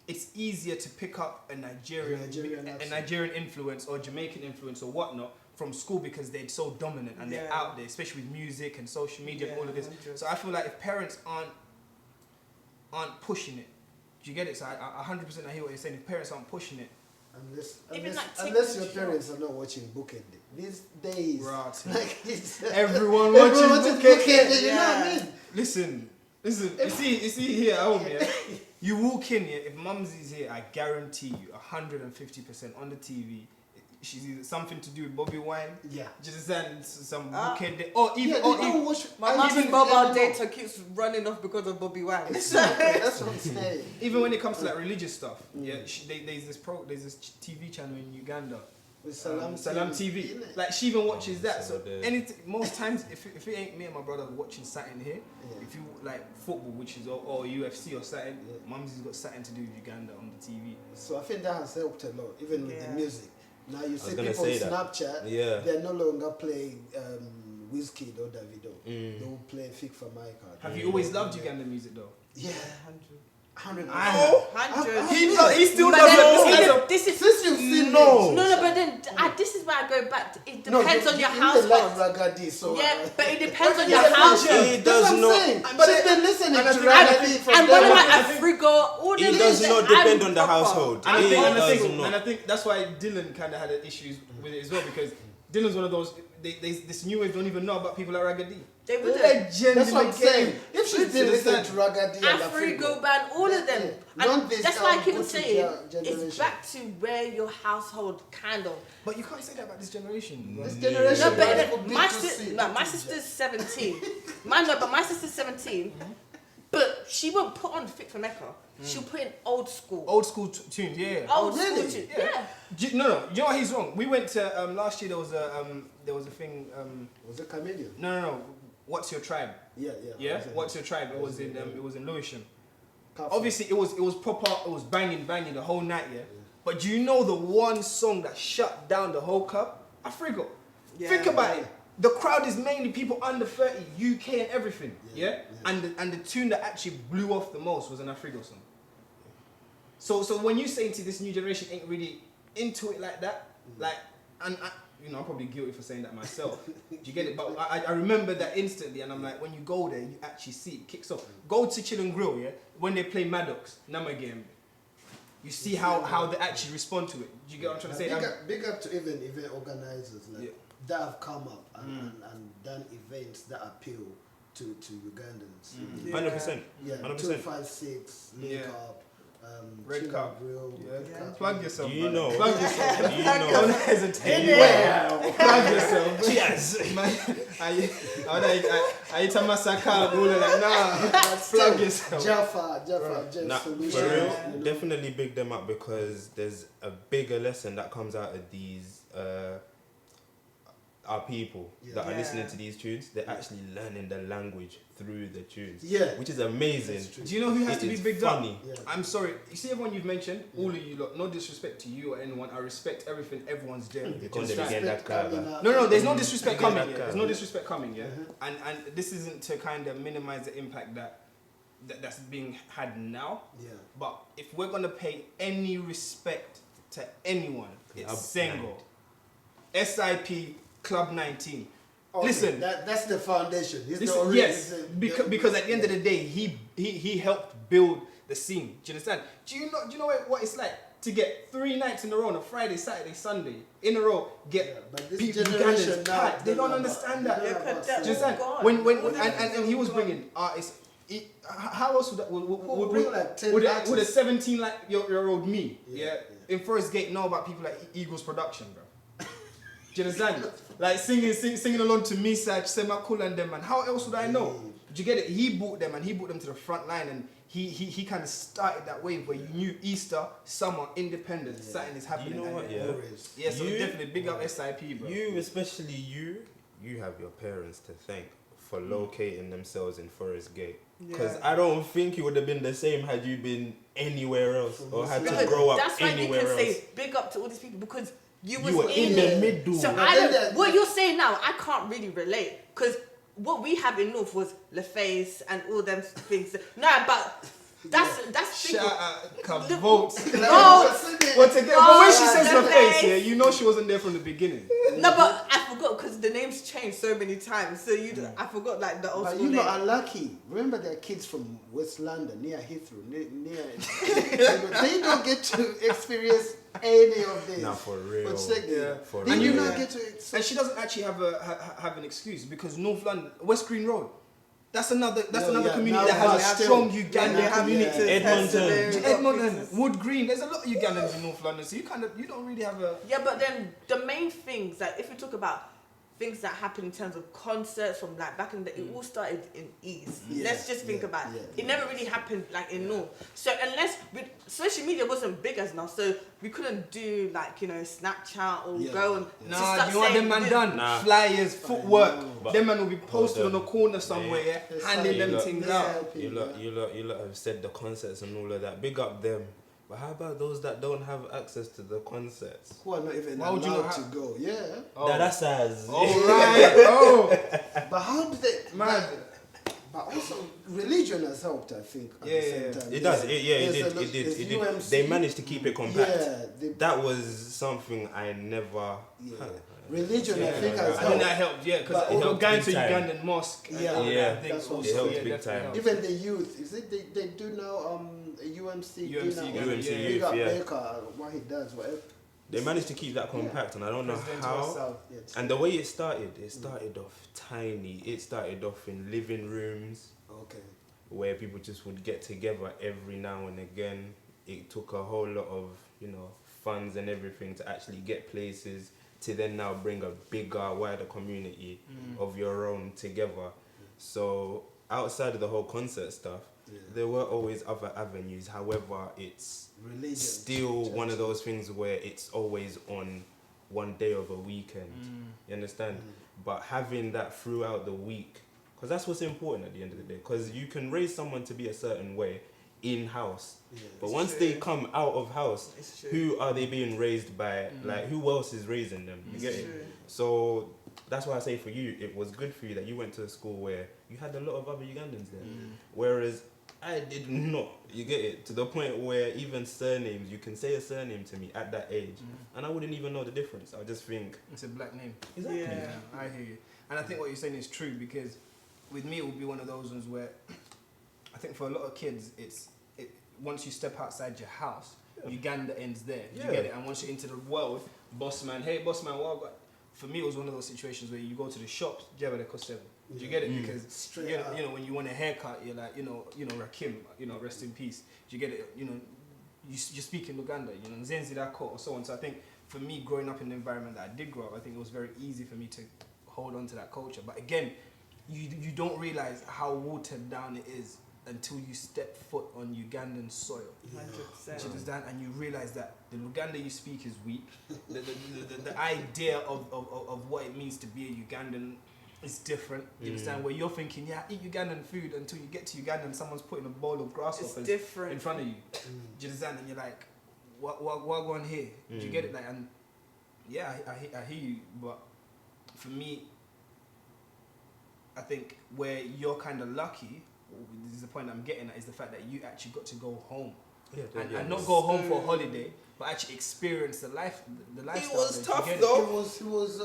A: it's easier to pick up a Nigerian influence or Jamaican influence or whatnot from school because they're so dominant and they're out there, especially with music and social media and all of this.
E: 100.
A: So I feel like if parents aren't pushing it, do you get it? So I 100% I hear what you're saying. If parents aren't pushing it,
D: Unless your parents are not watching Bookend these days,
A: right.
D: like it's,
A: everyone watching
D: Bookend, you know what I mean?
A: Listen. You see here at home, yeah. You walk in here. If Mumsy's here, I guarantee you 150% on the TV. She's either something to do with Bobby Wine.
D: Yeah.
A: Just some Bookend, or even
E: my mom's mobile data keeps running off because of Bobby Wine.
D: That's what I'm saying.
A: even when it comes to like religious stuff. Yeah, there's this TV channel in Uganda.
D: With Salam
A: TV.
D: innit?
A: Like she even watches that. So
C: there.
A: most times, if it ain't me and my brother watching something here, if you like football, which is or UFC or something, Mumsy's got something to do with Uganda on the TV.
D: So I think that has helped a lot, even with the music. Now you see
C: gonna
D: people on
C: say that.
D: Snapchat, they're no longer playing Wizkid or Davido. They will play Fik for my card.
A: Have you always loved Ugandan music though?
D: Yeah, 100.
A: He still
E: But
A: doesn't.
E: then, this is
D: Since you've seen
E: no, but then this is where I go back to, it depends on your household.
D: Like Ragadi, so
E: But it depends on your household.
C: He does not.
D: She's been listening to Ragadi from
E: And
D: day
E: when I'm
D: one.
E: like Afrigo, all
C: It
E: this
C: does
E: shit,
C: not depend
E: I'm
C: on the
E: proper.
C: household.
A: And I
C: It
A: think that's why Dylan kind of had issues with it as well, because Dylan's one of those. This new wave don't even know about people like Ragadi.
E: They wouldn't.
A: Legend
D: That's
A: in
D: what
A: the
D: I'm saying.
A: game.
D: If she's been listening to Ragadi and
E: Afrigo band, all of them. And that's why I keep saying
D: generation.
E: it's back to where your household kind of.
A: But you can't say that about this generation.
D: This generation,
E: No, but
D: people
E: my,
D: B2C.
E: my sister's 17. My sister's 17. But she won't put on Fit for Mecca. She'll put in old school.
A: Old school tunes, yeah.
E: Old
D: really?
E: school tunes.
A: Yeah. No. You know what? He's wrong. We went to last year. There was a thing.
D: Was it Chameleon?
A: No. What's your tribe?
D: Yeah.
A: Yeah. What's your tribe? It was in Lewisham.
D: Carrefour.
A: Obviously, it was proper. It was banging the whole night. Yeah. But do you know the one song that shut down the whole club? Afrigo.
E: Yeah.
A: Think about it. The crowd is mainly people under 30, UK and everything. Yeah. And the tune that actually blew off the most was an Afrigo song. So when you say into this new generation ain't really into it like that, I'm probably guilty for saying that myself. Do you get it? But I remember that instantly, and I'm like, when you go there, you actually see it kicks off. Go to Chill and Grill, yeah. When they play Maddox, Namagame, you see how they actually respond to it. Do you get what I'm trying to say?
D: Big up to even event organizers that have come up and done events that appeal to Ugandans.
C: 100%.
D: Yeah,
C: 100%.
D: 256, Link Up,
A: Red
D: Chill
A: Cup.
D: and Grill, Red Cup.
A: Plug yourself.
C: Do you
A: man.
C: know?
A: Plug yourself.
C: Do you know?
A: Don't hesitate. Plug yourself. Cheers. I eat a massacre. Like, nah. Plug yourself.
D: Jaffa,
C: Nah,
D: Solutions.
C: for real,
D: you know.
C: definitely big them up, because there's a bigger lesson that comes out of these. our people
D: Yeah.
C: that are
E: Yeah.
C: listening to these tunes, they're actually learning the language through the tunes.
D: Yeah.
C: Which is amazing.
D: That's true.
A: Do you know who has
C: It
A: to be
C: is
A: bigged
C: funny.
A: up?
D: Yeah.
A: I'm sorry. You see everyone you've mentioned, all of you lot, no disrespect to you or anyone. I respect everything everyone's doing.
C: Because
A: Just
C: they
A: try-
C: begin that
D: Coming
C: cover.
D: out.
A: No, there's no disrespect
C: Again,
A: coming.
C: that
A: Yeah.
C: guy.
A: There's no disrespect coming. Yeah,
D: Mhm.
A: and this isn't to kind of minimize the impact that's being had now.
D: Yeah.
A: But if we're gonna pay any respect to anyone, it's
C: Club
A: Sengo, SIP Club 19.
D: Okay,
A: Listen,
D: that's the foundation. He's
A: Listen,
D: the origin.
A: yes, because at the end of the day, he helped build the scene. Do you understand? Do you know what it's like to get 3 nights in a row on a Friday, Saturday, Sunday in a row? Get
D: Yeah, but this
A: people
D: generation
A: Ugandans
D: now,
A: packed. They don't
D: know
A: understand
D: about-
A: that.
D: they
E: Yeah,
D: don't know about
E: that-
A: Do you
D: Sengo.
A: understand?
E: God.
A: When
E: All
A: and he was
E: God.
A: bringing artists. How else would that would
D: bring like 10
A: would a
D: artists.
A: 17 like year old me
D: Yeah,
A: in Forest Gate know about people like Eagles Production, bro? Do you understand? Like singing along to me, Saj, Semakul and them, man. How else would I know? Do you get it? He brought them and he brought them to the front line, and he kind of started that wave where you knew Easter, summer, independence, something is happening.
C: You know
A: and
C: what,
A: it-
C: yeah?
D: Always.
A: Yeah, so
C: You-
A: definitely big up SIP, bro.
C: You, especially you have your parents to thank for locating themselves in Forest Gate. Because
E: Yeah.
C: I don't think it would have been the same had you been anywhere else or had to
D: Because
C: grow up
E: That's why you
C: anywhere
E: can
C: else.
E: say big up to all these people because you was
C: You were in
D: Yeah.
C: the middle.
E: So
D: But
E: I
D: then
E: don't.
D: the-
E: What you're saying now, I can't really relate because what we have in North was LaFace and all them things. No, but that's
A: Shout out, come votes.
E: No,
A: But when she
E: No,
A: says
E: the
A: her face,
E: face.
A: yeah, you know she wasn't there from the beginning.
E: no, but I forgot because the names changed so many times. So I forgot like the old
D: But
E: school
D: you
E: name.
D: lot are lucky. Remember, there are kids from West London, near Heathrow, near they don't get to experience any of this.
C: Nah, for real.
D: But secondly,
A: Yeah.
C: For
D: they
C: real.
D: do
A: you-
D: not get to.
A: And she doesn't actually have an excuse because North London, West Green Road, that's another
D: Yeah,
A: community
D: now
A: that has a
D: still-
A: strong
E: Yeah,
A: Ugandan
E: they have
A: community.
E: pictures,
C: Edmonton.
E: Heston,
A: Edmonton, Wood Green, there's a lot of Ugandans in North London, so you don't really have a.
E: Yeah, but then the main things, like if we talk about things that happen in terms of concerts from like back in the it all started in East.
D: Yeah,
E: Let's just think
D: yeah,
E: about it.
D: yeah,
E: It never really happened like in North. So unless social media wasn't big as now, so we couldn't do like, Snapchat or
D: Yeah,
E: go and
D: yeah.
E: just
A: Nah,
E: start
A: you know what
E: saying
A: them man
E: this.
A: done?
C: Nah.
A: Flyers, footwork.
C: But-
A: Them man will be posted on
C: Hold
A: a
C: on.
A: corner somewhere, yeah,
D: There's
A: handing them
D: something-
A: things
D: Yeah,
A: out.
D: people,
C: You lot have said the concerts and all of that. Big up them. But how about those that don't have access to the concerts?
D: who are not even
A: Why would you
D: allowed
A: not
D: to
A: have-
D: go. Yeah.
A: Oh.
C: That's as.
A: Oh, right. Oh,
D: But how do they?
A: man.
D: But also, religion has helped, I think. At
A: Yeah,
D: the same
A: yeah.
D: time.
C: It does. It
D: There's
C: did.
D: a lot-
C: It did.
D: there's
C: It did.
D: UMC.
C: They managed to keep it compact.
D: Yeah.
C: That was something I never.
D: Yeah. Religion, I
A: Yeah,
D: think,
C: yeah,
D: has
A: I think
D: helped.
A: that helped, yeah,
D: But
A: because
D: it
C: helped
A: going
C: big
A: to
C: time.
A: Ugandan mosque. and
D: Yeah,
A: all that,
C: yeah,
A: I think
D: that's what
A: also,
C: it helped
A: yeah,
C: big
A: definitely
C: time.
A: helped.
D: Even the youth, is it they do now a UMC
A: UMC,
D: dinner?
A: yeah,
C: UMC
A: yeah,
C: youth,
D: Big up
C: yeah.
D: Baker, what he does, whatever.
C: They managed to keep that compact, and I don't know
A: President
C: how.
A: South.
D: Yeah,
C: And the way it started off tiny. It started off in living rooms
D: okay.
C: where people just would get together every now and again. It took a whole lot of, funds and everything to actually get places to then now bring a bigger, wider community of your own together. So outside of the whole concert stuff,
D: Yeah.
C: there were always other avenues. However, it's
D: Religion.
C: still
D: church.
C: one of those things where it's always on one day of a weekend. You understand? But having that throughout the week, because that's what's important at the end of the day. Because you can raise someone to be a certain way in house,
D: Yeah.
C: but once they come out of house,
E: It's true.
C: who are they being raised by? Like, who else is raising them? You get it?
E: True.
C: So that's why I say for you, it was good for you that you went to a school where you had a lot of other Ugandans there. Whereas I did not. You get it? To the point where even surnames, you can say a surname to me at that age, and I wouldn't even know the difference. I would just think,
A: It's a black name.
C: exactly.
E: Yeah.
A: I hear you. And I think what you're saying is true because with me, it will be one of those ones where I think for a lot of kids, once you step outside your house, Uganda ends there. You
C: Yeah.
A: get it? And once you're into the world, boss man, hey, boss man, what I got? For me, it was one of those situations where you go to the shops, Jabba cost 7. Do you get it? Because
D: Straight
A: you know,
D: up.
A: when you want a haircut, you're like, Rakim, rest in peace. Do you get it? You speak in Uganda, Nzenzi Dako or so on. So I think for me, growing up in the environment that I did grow up, I think it was very easy for me to hold on to that culture. But again, you don't realize how watered down it is until you step foot on Ugandan soil.
E: 100%.
A: Do you understand? And you realize that the Luganda you speak is weak. The idea of what it means to be a Ugandan is different. You understand? Where you're thinking, yeah, eat Ugandan food until you get to Uganda and someone's putting a bowl of grasshoppers
E: different.
A: in front of you. Do you understand? And you're like, what going here? Do you get it? Like, and yeah, I hear you, but for me, I think where you're kind of lucky, this is the point I'm getting at, is the fact that you actually got to go home. And not go home for a holiday, but actually experience the lifestyle.
C: It was tough
A: It?
C: though.
D: He was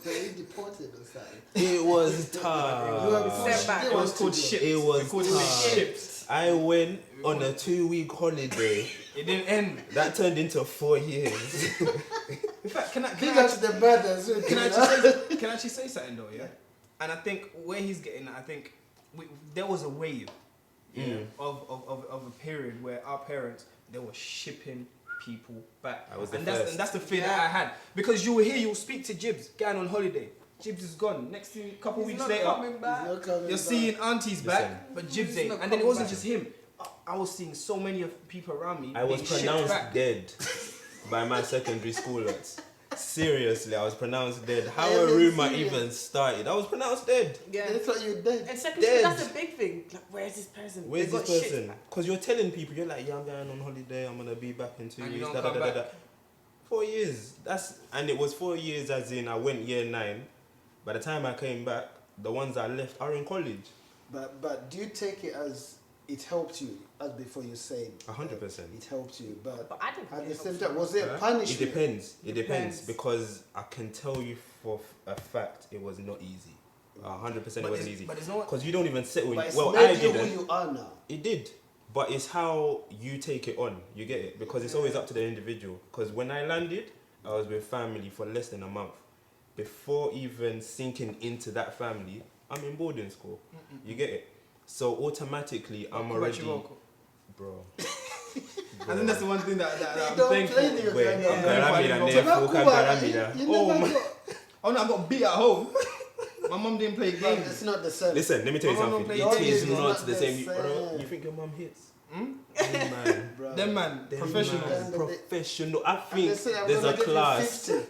D: very deported or something.
C: It was tough.
A: It was called ships.
C: It was tough.
A: ships.
C: I went on a 2-week holiday.
A: It didn't end.
C: That turned into 4 years.
A: In fact, can I
D: the brothers.
A: can I actually say something though, yeah? And I think where he's getting at, I think there was a wave of a period where our parents, they were shipping people back. And that's the fear that I had. Because you were here, you'll speak to Jibs, going on holiday. Jibs is gone. Next thing, a couple weeks later, you're seeing aunties back, but Jibs ain't. And then it wasn't just him. I was seeing so many of people around me.
C: I was
A: being shipped
C: pronounced
A: back.
C: dead by my secondary schoolmates. Seriously, I was pronounced dead. How a rumour even started, I was pronounced dead.
E: Yeah.
D: They thought you were dead.
E: In secondary school, that's a big thing. Like, where's this person?
C: Where's
E: They
C: this
E: got shit.
C: person? Because you're telling people, you're like, yeah, I'm going on holiday, I'm gonna be back in 2
A: And you
C: weeks.
A: don't come back.
C: 4 years. And it was 4 years as in I went year 9. By the time I came back, the ones I left are in college.
D: But do you take it as it helped you, as before you said?
C: 100%.
D: It helped you, but
E: I don't
D: at
E: think
D: the
E: it
D: same
E: helps
D: time, was it a
C: It
D: punishment?
C: depends. It depends
E: Depends.
C: because I can tell you for a fact it was not easy. 100% it wasn't easy.
A: But it's not.
C: Because you don't even sit with.
D: But it's
C: Well,
D: made
C: I
D: you
C: didn't.
D: who you are now.
C: It did. But it's how you take it on. You get it? Because it's always up to the individual. Because when I landed, I was with family for less than a month. Before even sinking into that family, I'm in boarding school. You get it? So automatically, I'm already... Bro.
A: I think that's the one thing that I'm
D: Don't
A: thankful
D: play
A: for.
D: the
C: Wait,
D: Uganda.
A: Oh no, I got beat at home. My mum didn't play
D: But
A: games.
D: it's not the same.
C: Listen, let me tell you
A: My mum
C: something.
A: don't play
C: It is
A: games.
C: not
D: It's
C: the
D: not
C: same.
D: the
C: Bro,
D: same.
C: you think your mum hits?
A: Hmm?
C: Man.
D: Bro.
A: Them man,
C: Them
A: professionals.
C: man, professional. I
D: And
C: think
D: they say, I'm
C: there's
D: gonna
C: a
D: give you
C: class.
D: 50.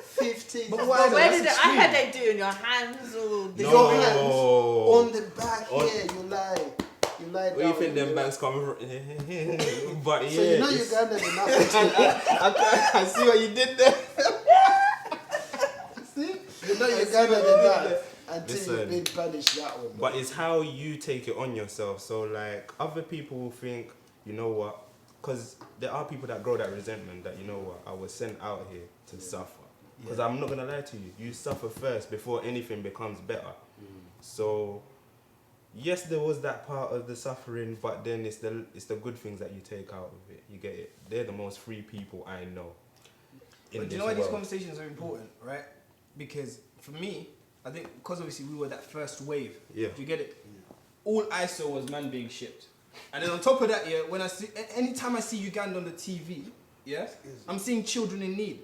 D: 50.
A: But
E: But
A: why?
E: where
A: That's
E: did it? I
A: extreme.
E: heard they do in your hands or the
D: Your hands
C: No.
D: on the back
C: On-
D: here, you lie. You lie down.
C: Where you think them
D: lie.
C: banks come from? But yeah.
D: So you know
C: it's-
D: Uganda is enough.
A: I see what you did there.
D: See? You know Uganda is enough until
C: Listen.
D: you've been punished that one.
C: But it's how you take it on yourself. So like other people will think, you know what? Because there are people that grow that resentment that, you know what, I was sent out here to suffer. Because I'm not gonna lie to you, you suffer first before anything becomes better. So yes, there was that part of the suffering, but then it's the good things that you take out of it. You get it? They're the most free people I know.
A: But do you know why these conversations are important, right? Because for me, I think because obviously we were that first wave.
C: Yeah.
A: Do you get it? All I saw was man being shipped. And then on top of that, yeah, when I see, anytime I see Uganda on the TV, yeah, I'm seeing children in need.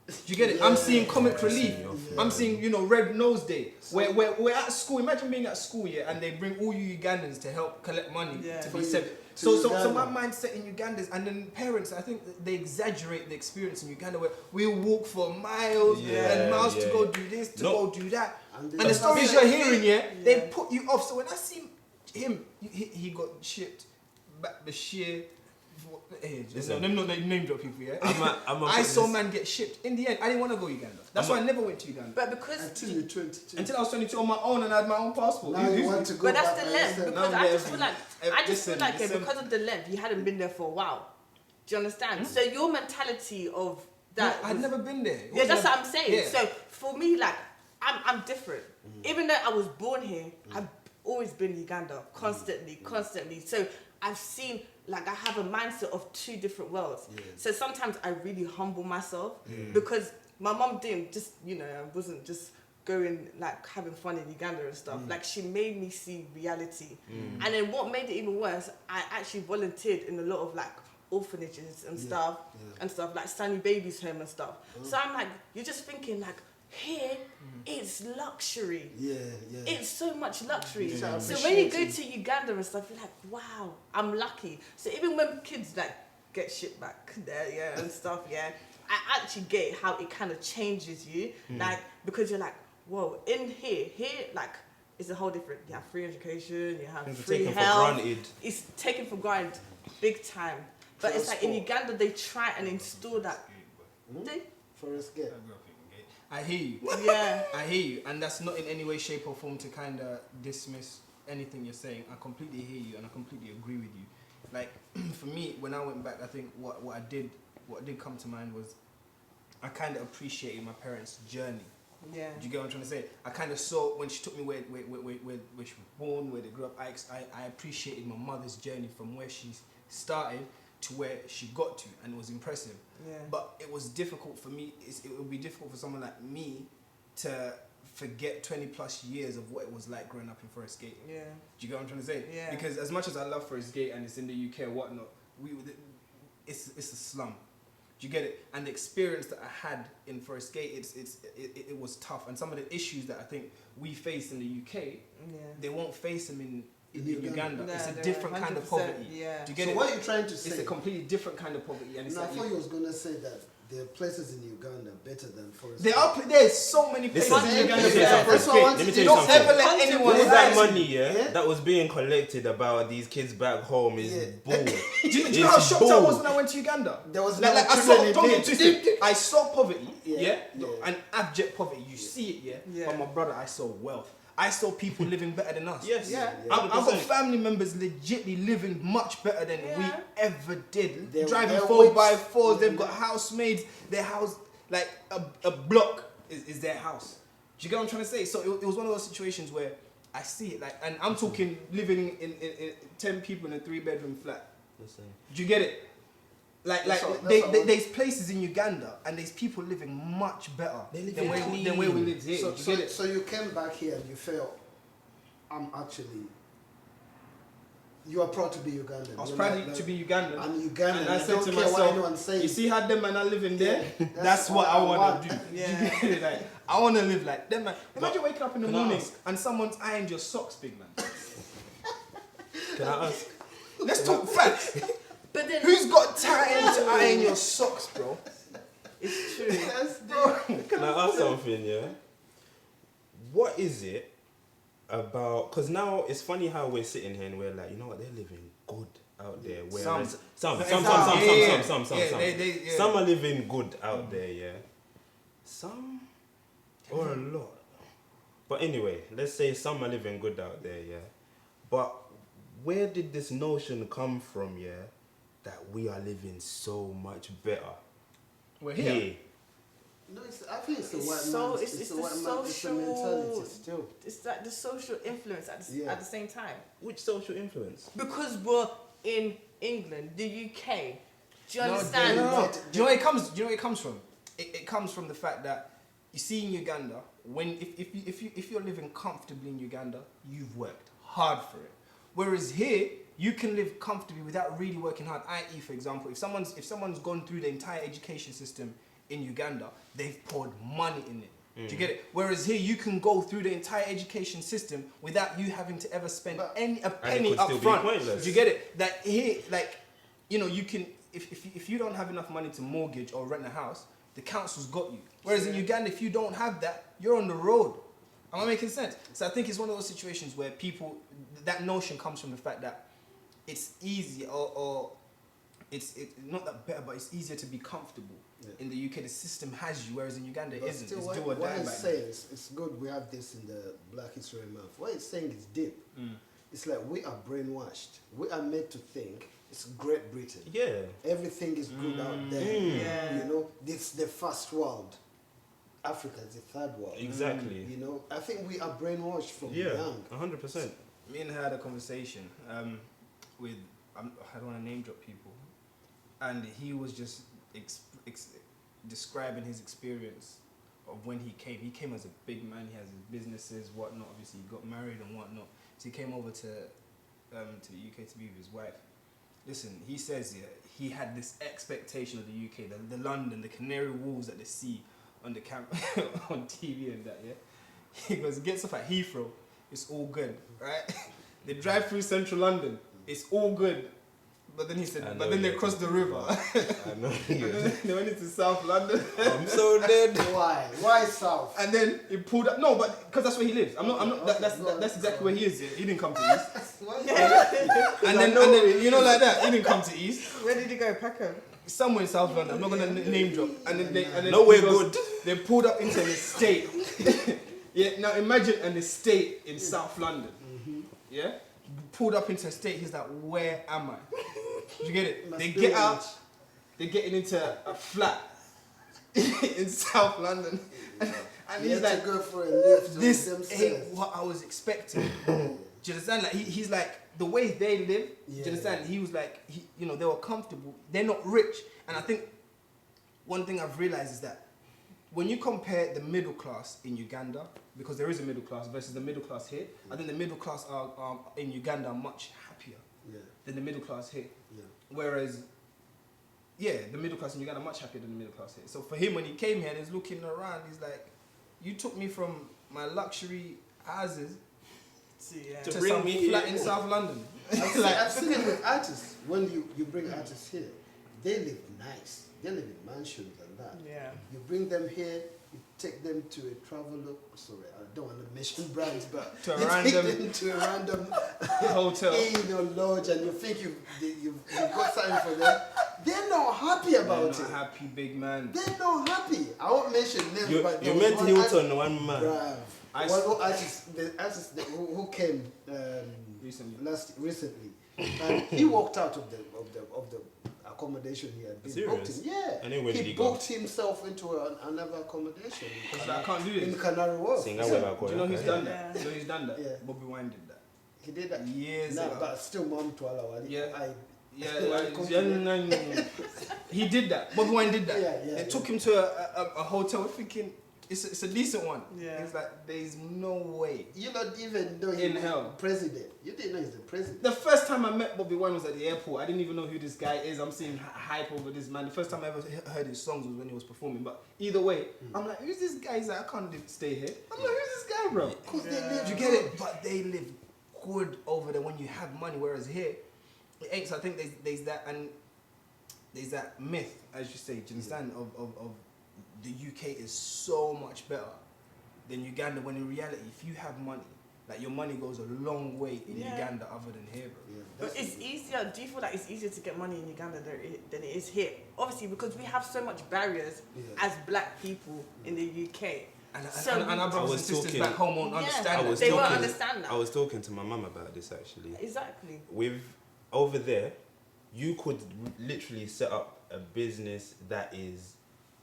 A: Do you get it? I'm seeing comic relief. I'm seeing, you know, Red Nose Day. Where we're at school. Imagine being at school, yeah, and they bring all you Ugandans to help collect money to be sent. So my mindset in Uganda is, and then parents, I think they exaggerate the experience in Uganda where we'll walk for miles and miles to go do this, to go do that. And the stories you're hearing, they put you off. So when I see him, he got shipped back the sheer. Let me not name drop people, yeah? I saw man get shipped. In the end, I didn't want to go Uganda. That's why I never went to Uganda.
E: But because
D: Until you're 22.
A: Until I was 22 on my own and I had my own passport.
D: Now you want to go
E: But that's
D: back
E: the
D: by
E: length.
D: yourself.
E: Because I just feel like
A: Listen,
E: because of the length, you hadn't been there for a while. Do you understand? So your mentality of that.
A: I'd never been there.
E: Yeah, that's what I'm saying.
A: Yeah.
E: So for me, like, I'm different. Even though I was born here, I've always been Uganda constantly. So I've seen, like, I have a mindset of two different worlds. So sometimes I really humble myself because my mom didn't just, I wasn't just going, like, having fun in Uganda and stuff. Like, she made me see reality. And then what made it even worse, I actually volunteered in a lot of, like, orphanages and stuff, like Sunny Babies Home and stuff. So I'm like, you're just thinking, like, Here, it's luxury.
D: Yeah, yeah.
E: It's so much luxury.
D: Yeah.
E: So when you go to Uganda and stuff, you're like, wow, I'm lucky. So even when kids like get shit back there, yeah, and stuff, yeah, I actually get how it kind of changes you, like because you're like, whoa, in here, like it's a whole different. You have free education, you have
C: Things are
E: free
C: taken for
E: health.
C: granted.
E: It's taken for granted, big time. But it's like in Uganda, they try and install that. They,
D: Forest Gate.
A: I hear you.
E: yeah.
A: I hear you, and that's not in any way, shape, or form to kind of dismiss anything you're saying. I completely hear you, and I completely agree with you. Like for me, when I went back, I think what did come to mind was I kind of appreciated my parents' journey.
E: Yeah.
A: Do you get what I'm trying to say? I kind of saw when she took me where she was born, where they grew up. I appreciated my mother's journey from where she started to where she got to, and it was impressive.
E: Yeah.
A: But it was difficult for me. It would be difficult for someone like me to forget 20 plus years of what it was like growing up in Forest Gate.
E: Yeah.
A: Do you get what I'm trying to say?
E: Yeah.
A: Because as much as I love Forest Gate and it's in the UK or whatnot, it's a slum. Do you get it? And the experience that I had in Forest Gate, it was tough. And some of the issues that I think we face in the UK, they won't face them in Uganda.
E: No,
A: it's a
E: they're
A: different kind of
E: 100%,
A: poverty.
E: yeah.
A: Do you get
D: So
A: it?
D: what are you trying to say?
A: It's a completely different kind of poverty. And it's
D: No, I
A: like
D: thought you was gonna say that there are places in Uganda better than Forest
A: there
D: Gate.
A: are there's so many places
C: Listen,
A: in Uganda
C: let me
A: better
C: tell you
A: than
C: something.
A: Forest Gate.
C: Let me tell you
A: Don't
C: something.
A: ever let anyone
C: All
A: lie
C: that
A: to
C: money,
A: you.
C: that was being collected about these kids back home is bull.
A: Do you know how shocked I was when I went to Uganda?
D: There was
A: like I
D: no
A: saw,
D: children
A: don't
D: in
A: get
D: it.
A: twisted. I saw poverty,
D: Yeah.
A: and abject poverty. You see it,
E: Yeah.
A: But my brother, I saw wealth. I saw people living better than us.
C: Yes.
E: Yeah.
A: I've got family members legitly living much better than we
E: Yeah.
A: ever did.
D: They're-
A: Driving
D: they're
A: 4x4s,
D: whips.
A: they've got housemaids. Their house, like a block, is their house. Do you get what I'm trying to say? So it was one of those situations where I see it, like, and I'm talking living in 10 people in a 3-bedroom flat.
C: Listen.
A: Do you get it? Like there's places in Uganda and there's people living much better
C: They live
A: than where we live here.
D: So,
A: Do you get it?
D: so you came back here and you felt, you are proud to be Ugandan.
A: I was
D: You're
A: proud
D: like,
A: to be Ugandan.
D: I'm Ugandan.
A: And I
D: I
A: said
D: don't
A: to
D: care what
A: myself,
D: anyone's saying.
A: you see how them man are living there?
D: Yeah,
A: That's what I want to do.
E: Yeah.
A: You get it? Like, I want to live like them man. Imagine waking up in the
C: can I
A: morning
C: ask?
A: and someone's ironed your socks, big man.
C: Can I ask?
A: Let's talk facts.
E: But then
A: Who's got time to iron your socks, bro?
E: it's true.
C: Can I ask something, yeah? What is it about... Because now it's funny how we're sitting here and we're like, you know what, they're living good out there. Whereas some are living good out there, yeah? Some or a lot. But anyway, let's say some are living good out there, yeah? But where did this notion come from, yeah? That we are living so much better.
A: We're here.
D: No, I think it's the white
E: so-
D: man.
E: it's
D: the
E: the
D: white man. It's the
E: social-
D: mentality still.
E: It's like the social influence at the same time.
C: Which social influence?
E: Because we're in England, the UK. Do you
A: No,
E: understand?
A: no. Do you know where it comes? Do you know where it comes from? It comes from the fact that you see in Uganda, if you're living comfortably in Uganda, you've worked hard for it. Whereas here, you can live comfortably without really working hard. I.e., for example, if someone's gone through the entire education system in Uganda, they've poured money in it. Do you get it? Whereas here, you can go through the entire education system without you having to ever spend a penny
C: could
A: up
C: still be
A: front.
C: pointless.
A: Do you get it? That here, like, you know, you can, if you don't have enough money to mortgage or rent a house, the council's got you. Whereas in Uganda, if you don't have that, you're on the road. Am I making sense? So I think it's one of those situations where people, that notion comes from the fact that it's easy or it's not that better, but it's easier to be comfortable.
D: Yeah.
A: In the UK, the system has you, whereas in Uganda it
D: But
A: isn't.
D: still,
A: It's
D: what,
A: do or
D: what
A: die
D: it's
A: by
D: saying is, it's good we have this in the Black History Month. What it's saying is deep. It's like we are brainwashed. We are made to think it's Great Britain.
C: Yeah.
D: Everything is good out there.
E: Yeah.
D: You know, it's the first world. Africa is the third world.
C: Exactly.
D: You know, I think we are brainwashed from
C: Yeah,
D: young.
C: 100%.
A: Me and her had a conversation with, I don't want to name drop people, and he was just describing his experience of when he came. He came as a big man, he has his businesses, whatnot, obviously he got married and whatnot. So he came over to the UK to be with his wife. Listen, he says he had this expectation of the UK, the London, the Canary Wharfs at the sea, on the camera on TV and that. Yeah, he goes, gets off at Heathrow, it's all good, right? They drive through central London, it's all good. But then he said, but then they crossed the river.
C: I know.
A: They went into South London.
C: I'm so dead.
D: Why? Why South?
A: And then he pulled up. No, but because that's where he lives. I'm not. That's exactly where he is. Yeah? He didn't come to East. and then you know like that. He didn't come to East.
E: Where did he go? Peckham?
A: Somewhere in South London. I'm not gonna name drop. And then
C: Nowhere good.
A: They pulled up into an estate. Yeah. Now imagine an estate in South London. Yeah. Pulled up into a estate. He's like, where am I? You get it? They get out. They're getting into a flat in South London, and he's like,
D: go for a lift.
A: "This ain't what I was expecting." Do you understand? Like he's like the way they live. Do you understand? He was like, they were comfortable. They're not rich, and I think one thing I've realized is that when you compare the middle class in Uganda, because there is a middle class versus the middle class here, I think the middle class are in Uganda are much happier than the middle class here. Whereas, the middle class in Uganda are much happier than the middle class here. So for him, when he came here and he's looking around, he's like, you took me from my luxury houses to
C: bring
A: some
C: me
A: flat
C: here.
A: in South London.
D: I've seen it with artists. When you bring artists here, they live nice. They live in mansions and that.
E: Yeah.
D: You bring them here, you take them to a travel sorry, I don't want to mention brands, but
A: To a
D: you
A: random-
D: take them to a random
A: Hotel.
D: inn or lodge, and you think you've got something for them. They're not happy about
A: They're
D: it.
A: not happy, big man.
D: They're not happy. I won't mention names, but
C: You
D: there was
C: meant
D: one
C: Hilton, one man.
D: Bruv. One artist, the artist who came
A: Recently.
D: recently, and he walked out of the accommodation he had been booked in.
C: Serious?
D: Yeah,
C: And then where did he go?
D: booked himself into another accommodation
A: He's like, I can't do
D: in
A: this.
D: Canary Wharf.
C: Sing
A: Do you know who's done that?
E: Yeah.
A: You know who's done that?
D: Yeah.
A: Bobby Wine did that.
D: He did that
A: Years
D: Nah,
A: ago.
D: but still, mom to Allah.
A: He did that. Bobby Wine did that.
D: Yeah,
A: They took him to a hotel thinking it's a decent one.
E: Yeah.
A: He's like, there's no way.
D: You don't even know
A: In
D: he's
A: hell.
D: the president. You didn't know he's the president.
A: The first time I met Bobby Wine was at the airport. I didn't even know who this guy is. I'm seeing hype over this man. The first time I ever heard his songs was when he was performing. But either way, I'm like, who's this guy? He's like, I can't stay here. I'm like, who's this guy, bro?
D: Because they live
A: You get it? But they live good over there when you have money. Whereas here, it ain't. So I think there's that, and there's that myth, as you say, do you understand, of the UK is so much better than Uganda, when in reality, if you have money, like your money goes a long way in Uganda other than here, bro.
D: Yeah,
E: But it's easier. Do you feel like it's easier to get money in Uganda than it is here? Obviously, because we have so much barriers as black people in the UK.
A: And our brothers and sisters back home won't understand that.
E: They won't understand that.
C: I was talking to my mum about this actually.
E: Exactly.
C: With over there, you could literally set up a business that is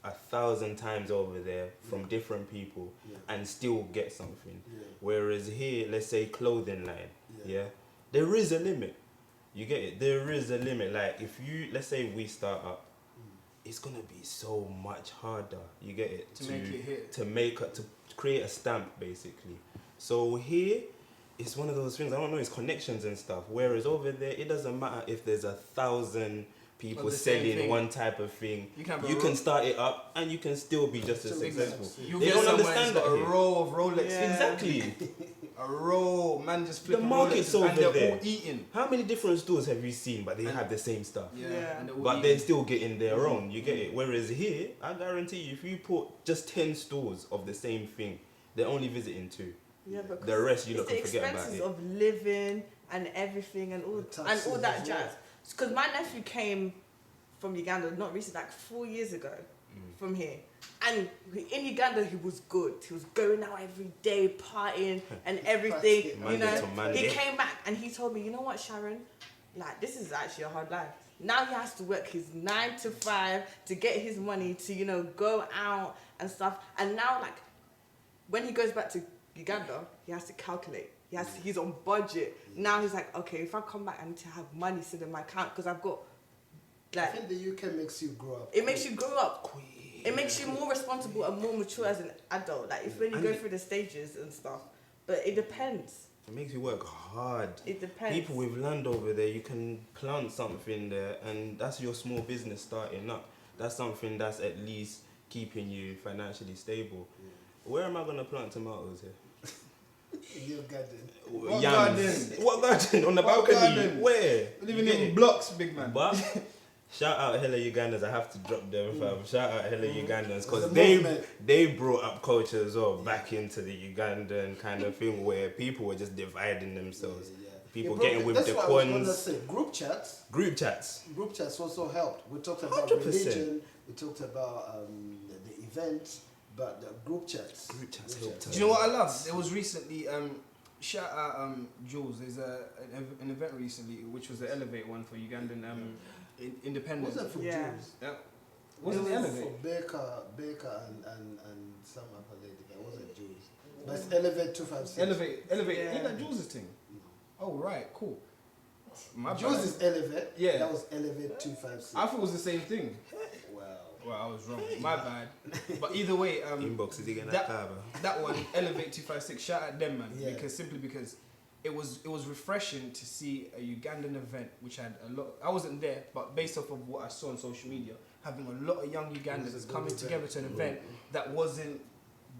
C: 1,000 times over there from different people and still get something. Whereas here, let's say clothing line, there is a limit. You get it? There is a limit. Like if you, let's say we start up, it's gonna be so much harder. You get it?
A: To make it hit.
C: To create a stamp basically. So here, it's one of those things. I don't know. It's connections and stuff. Whereas over there, it doesn't matter if there's 1,000 people selling one type of thing. You can start it up and you can still be just as successful. They don't understand that
A: a
C: here.
A: row of Rolex.
C: Exactly.
A: A row, man, just flipping
C: The market's
A: Rolexes
C: over
A: and they're
C: there.
A: all eating.
C: How many different stores have you seen, but they have the same stuff?
E: Yeah.
A: And they're all
C: But
A: eating.
C: they're still getting their own. You get it? Whereas here, I guarantee you, if you put just 10 stores of the same thing, they're only visiting 2.
E: Yeah, but
C: The rest you
E: it's
C: lot can forget
E: the
C: about
E: expenses
C: it.
E: of living and everything and all
D: taxes
E: that
D: as well.
E: jazz. Because my nephew came from Uganda, not recently, like 4 years ago, from here. And in Uganda, he was good. He was going out every day, partying and everything.
C: Monday
E: You know,
C: to Monday.
E: he came back and he told me, you know what, Sharon? Like, this is actually a hard life. Now he has to work his 9 to 5 to get his money to, you know, go out and stuff. And now, like, when he goes back to Uganda, he has to calculate. He's on budget. Now he's like, okay, if I come back, I need to have money sitting in my account because I've got,
D: I
E: like,
D: think the UK makes you grow up.
E: it makes you grow up. It makes you more responsible and more mature as an adult. Like, if when you go through the stages and stuff. But it depends.
C: It makes you work hard.
E: It depends.
C: People with land over there, you can plant something there, and that's your small business starting up. That's something that's at least keeping you financially stable. Where am I gonna plant tomatoes here?
D: In your garden.
A: What
C: Yams.
A: garden?
C: What garden? On the
A: What
C: balcony?
A: garden?
C: Where?
A: We're living
C: You get
A: in
C: it?
A: blocks, big man.
C: But shout out hella Ugandans. I have to drop them, fam. Shout out hella Ugandans
D: It's
C: because
D: a movement.
C: they brought up culture as well back into the Ugandan kind of thing where people were just dividing themselves. People getting with
D: that's
C: the
D: what I was gonna
C: coins.
D: say.
C: Group chats.
D: Group chats also helped. We talked about
C: 100%.
D: religion. We talked about the events, but the group chats.
C: Group chats helped.
A: Do you know what I love? There was recently, shout out Jules. There's an event recently which was the Elevate one for Ugandan independence.
D: Wasn't for
E: Yeah.
D: Jews.
A: Yeah. Was it the
D: It was
A: Elevate?
D: for Baker and some other lady. That wasn't Jews. But it's Elevate 256.
A: Elevate.
E: Yeah.
A: Ain't that Jules' thing? Oh right, cool. My
D: Jews
A: bad.
D: is Elevate.
A: Yeah.
D: That was Elevate 256.
A: I thought it was the same thing.
D: Wow.
A: Well, I was wrong. My bad. But either way,
C: Inbox is again
A: that-
C: that
A: that one, Elevate 256, shout out them, man.
D: Yeah.
A: Because it was refreshing to see a Ugandan event which had a lot. I wasn't there, but based off of what I saw on social media, having a lot of young
D: It was
A: Ugandans
D: a good
A: coming
D: event.
A: together to an event that wasn't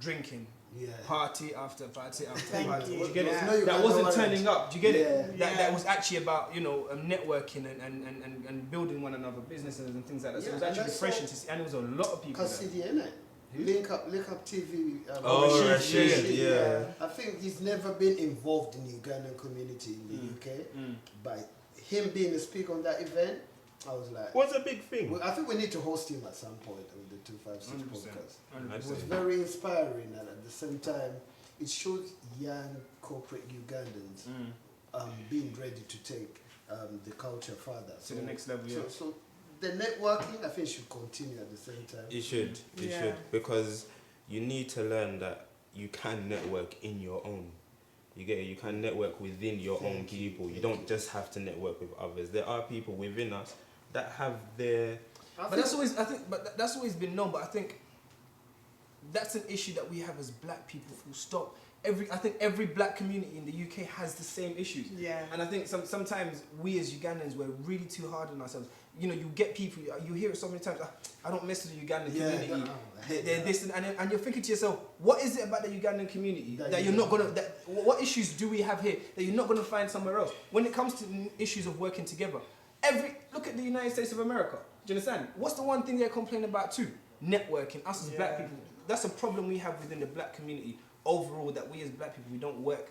A: drinking,
D: Yeah.
A: party after party after
E: Thank
A: party.
E: you.
A: Do you get
E: Yeah.
A: it? That wasn't turning up. Do you get
D: Yeah.
A: it? That
E: Yeah.
A: was actually about networking and building one another businesses and things like that. So it was
D: Yeah,
A: actually
D: and that's
A: refreshing to see, and there was a lot of people there.
D: Cassidy, innit? Link up TV.
C: Oh,
A: Rashid,
C: Rashid, yeah.
D: I think he's never been involved in the Ugandan community in the UK. But him being a speaker on that event, I was like,
C: What's a big thing?
D: I think we need to host him at some point on the 256
A: 100%.
D: podcast.
C: I'd
D: It was
C: say.
D: very inspiring, and at the same time, it shows young corporate Ugandans being ready to take the culture further.
A: To the next level, yeah.
D: So the networking, I think, should continue at the same time.
C: It should. It
E: Yeah.
C: should. Because you need to learn that you can network in your own. You get it? You can network within your own
D: Thank you.
C: people. You don't just have to network with others. There are people within us that have their...
A: But that's always been known. But I think that's an issue that we have as black people. Full stop. I think every black community in the UK has the same issues.
E: Yeah.
A: And I think sometimes we as Ugandans, we're really too hard on ourselves. You know, you get people, you hear it so many times, I don't mess with the Ugandan community. They're this and you're thinking to yourself, what is it about the Ugandan community that you're not gonna, what issues do we have here that you're not gonna find somewhere else? When it comes to issues of working together, look at the United States of America. Do you understand? What's the one thing they complain about too? Networking. Us as black people, that's a problem we have within the black community overall, that we as black people, we don't work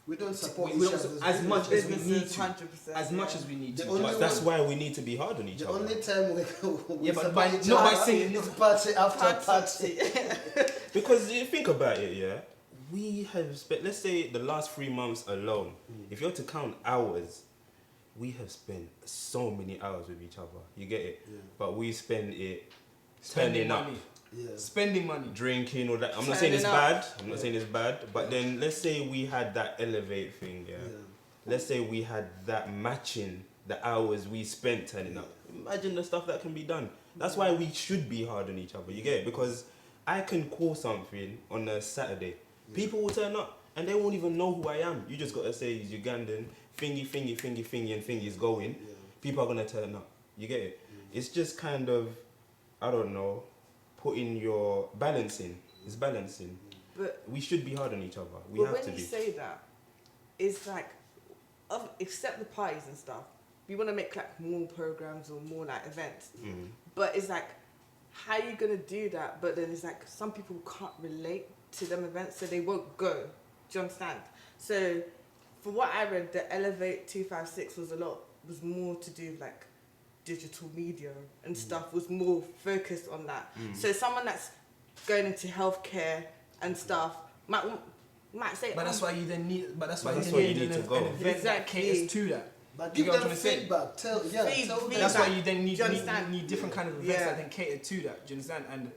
D: We don't support
A: we
D: each
A: don't
D: other's
A: as much as we
E: Businesses,
A: need to.
E: 100%.
A: As much as we need
D: The
A: to.
D: only
C: But
D: one-
C: that's why we need to be hard on each
D: The
C: other.
D: only time we
A: Yeah, but
D: support
A: by-
D: each
A: not by
D: other
A: saying-
D: is party after party.
C: Because you think about it, yeah, we have spent, let's say the last 3 months alone, if you're to count hours, we have spent so many hours with each other. You get it?
D: Yeah.
C: But we spend it
A: Spending
C: turning up,
A: money.
D: Yeah.
A: Spending money.
C: drinking, all that. I'm not saying it's
E: Turning
C: bad.
E: up.
C: I'm not saying it's bad. But then let's say we had that elevate thing, yeah. Let's say we had that matching the hours we spent turning up. Imagine the stuff that can be done. That's why we should be hard on each other. You get it? Because I can call something on a Saturday. People will turn up and they won't even know who I am. You just gotta say he's Ugandan, thingy, and thingy's going.
D: Yeah.
C: People are gonna turn up. You get it? It's just kind of, I don't know, putting your balancing. It's balancing.
E: But
C: We should be hard on each other. We
E: but
C: have
E: when
C: to
E: you
C: be.
E: say that, it's like, except the parties and stuff, we want to make like more programs or more like events.
C: Mm.
E: But it's like, how you gonna do that? But then it's like some people can't relate to them events, so they won't go. Do you understand? So, for what I read, the Elevate 256 was more to do with like digital media and stuff. Was more focused on that. So someone that's going into healthcare and stuff might say,
A: But that's why you then need. But that's why
C: That's
A: you
C: why
A: need
C: you need
A: an
C: to go.
A: event that
E: Exactly.
A: caters to that.
D: But
A: You
D: give
A: get what
D: them
A: I'm saying?
D: feedback. Tell them.
A: That's why you then
E: Do you
A: need
E: understand?
A: different kind of events
E: Yeah.
A: that then cater to that. Do you understand? And